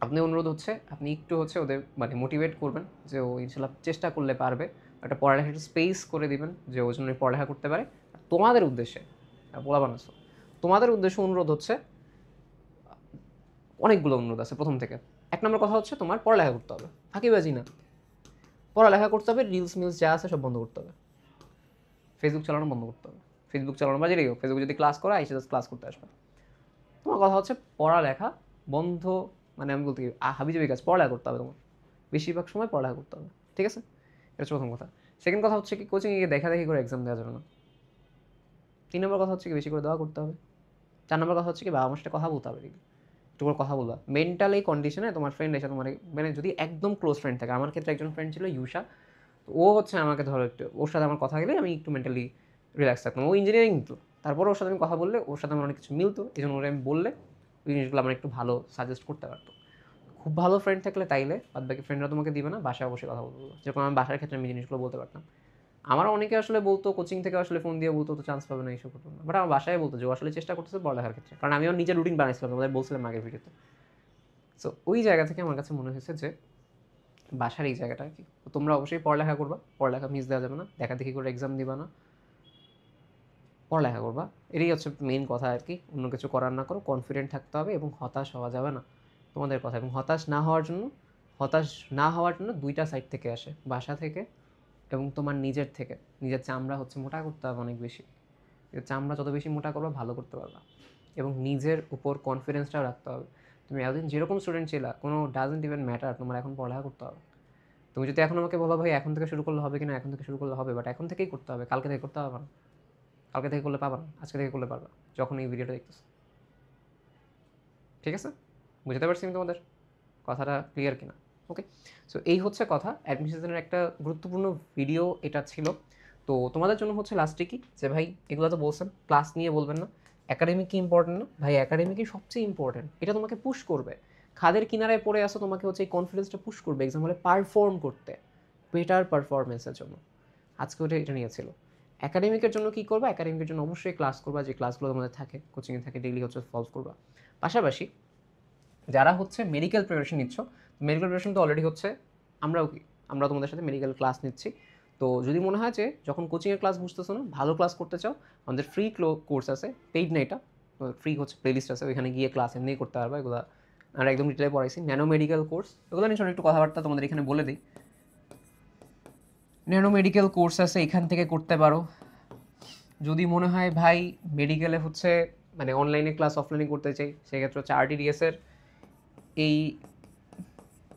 আপনি অনুরোধ হচ্ছে আপনি একটু হচ্ছে ওদের মানে মোটিভেট করবেন যে ও ইনশাল্লাহ চেষ্টা করলে পারবে, একটা পড়ালেখার একটু স্পেস করে দিবেন যে ও জন্য পড়ালেখা করতে পারে। তোমাদের উদ্দেশ্যে বলা বানাচ্ছ, তোমাদের উদ্দেশ্যে অনুরোধ হচ্ছে, অনেকগুলো অনুরোধ আছে প্রথম থেকে। 1 নম্বর কথা হচ্ছে তোমার পড়ালেখা করতে হবে, ফাঁকিবাজি না, পড়ালেখা করতে হবে। রিলস মিলস যা আছে সব বন্ধ করতে হবে, ফেসবুক চালানো বন্ধ করতে হবে। ফেসবুক চালানো বা যেটাই হোক, ফেসবুক যদি ক্লাস করা এসে জাস্ট ক্লাস করতে আসবে। তোমার কথা হচ্ছে পড়ালেখা বন্ধ, মানে আমি বলতে কি হাবিজাবি কাজ, পড়ালেখা করতে হবে তোমার, বেশিরভাগ সময় পড়ালেখা করতে হবে, ঠিক আছে? এটা হচ্ছে প্রথম কথা। সেকেন্ড কথা হচ্ছে কি কোচিংয়ে গিয়ে দেখা দেখি করে এক্সাম দেওয়া যাবে না। 3 নম্বর কথা হচ্ছে কি বেশি করে দোয়া করতে হবে। 4 নম্বর কথা হচ্ছে কি বাবা মার সাথে কথা বলতে হবে। একটু করে কথা বলবা। মেন্টাল এই কন্ডিশনে তোমার ফ্রেন্ড এসে তোমার মানে যদি একদম ক্লোজ ফ্রেন্ড থাকে, আমার ক্ষেত্রে একজন ফ্রেন্ড ছিল ইউষা, তো ও হচ্ছে আমাকে ধরো একটু ওর সাথে আমার কথা গেলে আমি একটু মেন্টালি রিল্যাক্স থাকতাম। ও ইঞ্জিনিয়ারিং তো, তারপরে ওর সাথে আমি কথা বললে ওর সাথে আমার অনেক কিছু মিলতো, এই জন্য ওরা আমি বললে ওই জিনিসগুলো আমার একটু ভালো সাজেস্ট করতে পারতো। খুব ভালো ফ্রেন্ড থাকলে তাইলে বাদ বাকি ফ্রেন্ডরা তোমাকে দিবে না, বাসায় অবশ্যই কথা বলবো। যেরকম আমার বাসার ক্ষেত্রে আমি জিনিসগুলো বলতে পারতাম। আমার অনেকে আসলে বলতো কোচিং থেকে আসলে ফোন দিয়ে বলতো তো চান্স পাবে না, এইসব করতো না, বাট আমার বাসায় বলতো যে ও আসলে চেষ্টা করতেছে পড়ালেখার ক্ষেত্রে, কারণ আমি আমার নিজের রুটিন বানাইছিলাম, তোমাদের বলছিলাম আগের ভিডিওতে। সো ওই জায়গা থেকে আমার কাছে মনে হয়েছে যে বাসার এই জায়গাটা আর কি, তো তোমরা অবশ্যই পড়ালেখা করবা, পড়ালেখা মিস দেওয়া যাবে না, দেখাদেখি করে এক্সাম দিবা না, পড়ালেখা করবা, এটাই হচ্ছে মেইন কথা আর কি। অন্য কিছু করার না করো, কনফিডেন্ট থাকতে হবে এবং হতাশ হওয়া যাবে না তোমাদের কথা। এবং হতাশ না হওয়ার জন্য দুইটা সাইড থেকে আসে, বাসা থেকে এবং তোমার নিজের থেকে। নিজের চামড়া হচ্ছে মোটা করতে হবে অনেক বেশি, চামড়া যত বেশি মোটা করবা ভালো করতে পারবা। এবং নিজের উপর কনফিডেন্সটাও রাখতে হবে। তুমি এতদিন যেরকম স্টুডেন্ট ছিলা কোনো ডাজেন্ট ইভেন ম্যাটার, তোমার এখন পড়ালেখা করতে হবে। তুমি যদি এখন আমাকে বলো ভাই এখন থেকে শুরু করলে হবে কিনা, এখন থেকে শুরু করলে হবে, বাট এখন থেকেই করতে হবে, কালকে থেকে করতে হবে না, কালকে থেকে করলে পাবা না, আজকে থেকে করলে পারবা যখন এই ভিডিওটা দেখতেছো। ঠিক আছে, বুঝতে পারছি আমি তোমাদের কথাটা ক্লিয়ার কিনা? ওকে, সো এই হচ্ছে কথা। অ্যাডমিশনের একটা গুরুত্বপূর্ণ ভিডিও এটা ছিল। তো তোমাদের জন্য হচ্ছে লাস্টে কি যে ভাই এগুলো তো বলছেন ক্লাস নিয়ে বলবেন না, একাডেমিক কি ইম্পর্টেন্ট না ভাই, একাডেমিকই সবচেয়ে ইম্পর্টেন্ট, এটা তোমাকে পুশ করবে। খাদের কিনারায় পড়ে আসো, তোমাকে হচ্ছে এই কনফিডেন্সটা পুশ করবে এক্সাম হলে পারফর্ম করতে, বেটার পারফরমেন্সের জন্য। আজকে ওটা এটা নিয়ে ছিল। একাডেমিকের জন্য কী করবা, একাডেমিকের জন্য অবশ্যই ক্লাস করবা, যে ক্লাসগুলো তোমাদের থাকে কোচিংয়ে থাকে ডেইলি হচ্ছে সলভ করবা। পাশাপাশি যারা হচ্ছে মেডিকেল প্রিপারেশন নিচ্ছ, মেডিকেল প্রিপারেশন তো অলরেডি হচ্ছে আমরা তোমাদের সাথে মেডিকেল ক্লাস নিচ্ছি। তো যদি মনে হয় যে যখন কোচিংয়ের ক্লাস বুঝতেছো না, ভালো ক্লাস করতে চাও, আমাদের ফ্রি কোর্স আছে, পেইড না এটা, ফ্রি হচ্ছে প্লেলিস্ট আছে, ওইখানে গিয়ে ক্লাস এমনিই করতে পারবা। এগুলো আর একদম ডিটেলে পড়াইছি। ন্যানো মেডিকেল কোর্স, এগুলো নিয়ে একটু কথাবার্তা তোমাদের এখানে বলে দিই। ন্যানো মেডিকেল কোর্স আছে, এখান থেকে করতে পারো। যদি মনে হয় ভাই মেডিকেলে হচ্ছে মানে অনলাইনে ক্লাস অফলাইনে করতে চাই, সেক্ষেত্রে হচ্ছে RTDS-এর এই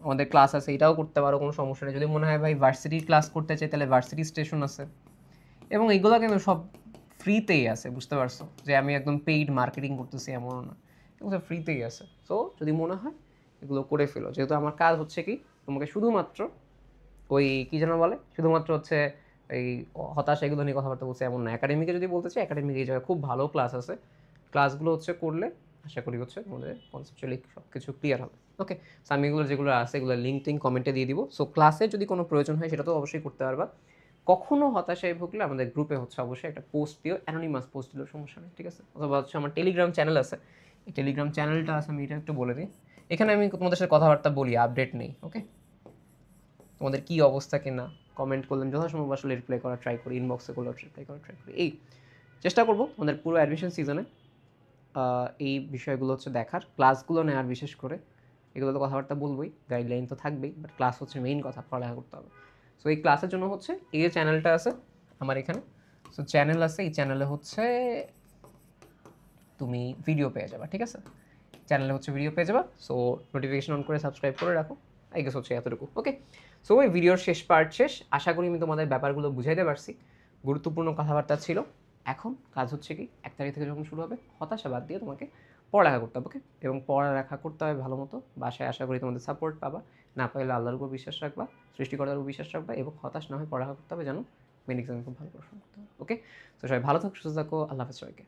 আমাদের ক্লাস আছে, এটাও করতে পারো, কোনো সমস্যা নেই। যদি মনে হয় ভাই ভার্সিটির ক্লাস করতে চাই, তাহলে ভার্সিটি স্টেশন আছে, এবং এইগুলো কিন্তু সব ফ্রিতেই আছে, বুঝতে পারছো যে আমি একদম পেইড মার্কেটিং করতেছি এমনও না, এগুলো সব ফ্রিতেই আছে। সো যদি মনে হয় এগুলো করে ফেলো, যেহেতু আমার কাজ হচ্ছে কি তোমাকে শুধুমাত্র ওই কী যেন বলে, শুধুমাত্র হচ্ছে এই হতাশা এগুলো নিয়ে কথাবার্তা বলছে এমন না। একাডেমিকে যদি বলতে চাই, একাডেমিক এই জায়গায় খুব ভালো ক্লাস আছে, ক্লাসগুলো হচ্ছে করলে আশা করি হচ্ছে তোমাদের কনসেপচুয়ালি সব কিছু ক্লিয়ার হবে। ওকে, সো আমি এগুলো যেগুলো আছে এগুলো লিঙ্ক টিঙ্ক কমেন্টে দিয়ে দিব। সো ক্লাসে যদি কোনো প্রয়োজন হয় সেটা তো অবশ্যই করতে পারবা। কখনো হতাশায় ভুগলে আমাদের গ্রুপে হচ্ছে অবশ্যই একটা পোস্ট দিও, অ্যানোনিমাস পোস্ট দিলেও সমস্যা নেই, ঠিক আছে? অথবা হচ্ছে আমার টেলিগ্রাম চ্যানেল আছে, এই টেলিগ্রাম চ্যানেলটা আছে, আমি এটা একটু বলে দিই। এখানে আমি তোমাদের সাথে কথাবার্তা বলি, আপডেট নেই। ওকে, তোমাদের কী অবস্থা কিনা কমেন্ট করলেন যথাসম্ভব আসলে রিপ্লাই করার ট্রাই করি, ইনবক্সে করলেও রিপ্লাই করার ট্রাই করি। এই চেষ্টা করবো তোমাদের পুরো অ্যাডমিশন সিজনে এই বিষয়গুলো হচ্ছে দেখার, ক্লাসগুলো নেওয়ার বিশেষ করে। এগুলো তো কথাবার্তা বলবোই, গাইডলাইন তো থাকবেই, বাট ক্লাস হচ্ছে মেইন কথা, পড়ালেখা করতে হবে। সো এই ক্লাসের জন্য হচ্ছে এই যে চ্যানেলটা আছে আমার এখানে, সো চ্যানেল আছে, এই চ্যানেলে হচ্ছে তুমি ভিডিও পেয়ে যাবা, ঠিক আছে? চ্যানেলে হচ্ছে ভিডিও পেয়ে যাবা। সো নোটিফিকেশন অন করে সাবস্ক্রাইব করে রাখো। আই গেস হচ্ছে এতটুকু। ওকে, সো ওই ভিডিওর শেষ পার্ট শেষ, আশা করি আমি তোমাদের ব্যাপারগুলো বুঝাইতে পারছি। গুরুত্বপূর্ণ কথাবার্তা ছিল। এখন কাজ হচ্ছে কি 1 তারিখ থেকে যখন শুরু হবে, হতাশা বাদ দিয়ে তোমাকে পড়ালেখা করতে হবে। ওকে, এবং পড়ালেখা করতে হবে ভালো মতো। বাসায় আশা করি তোমাদের সাপোর্ট পাবা, না পাইলে আল্লাহর উপর বিশ্বাস রাখবা, সৃষ্টিকর্তার উপর বিশ্বাস রাখবা, এবং হতাশ না হয়ে পড়ালেখা করতে হবে যেন মেন এক্সামে খুব ভালো পড়াশোনা করতে হবে। ওকে, তো সবাই ভালো থাকো, সুস্থ থাকো, আল্লাহ হাফেজ সবাইকে।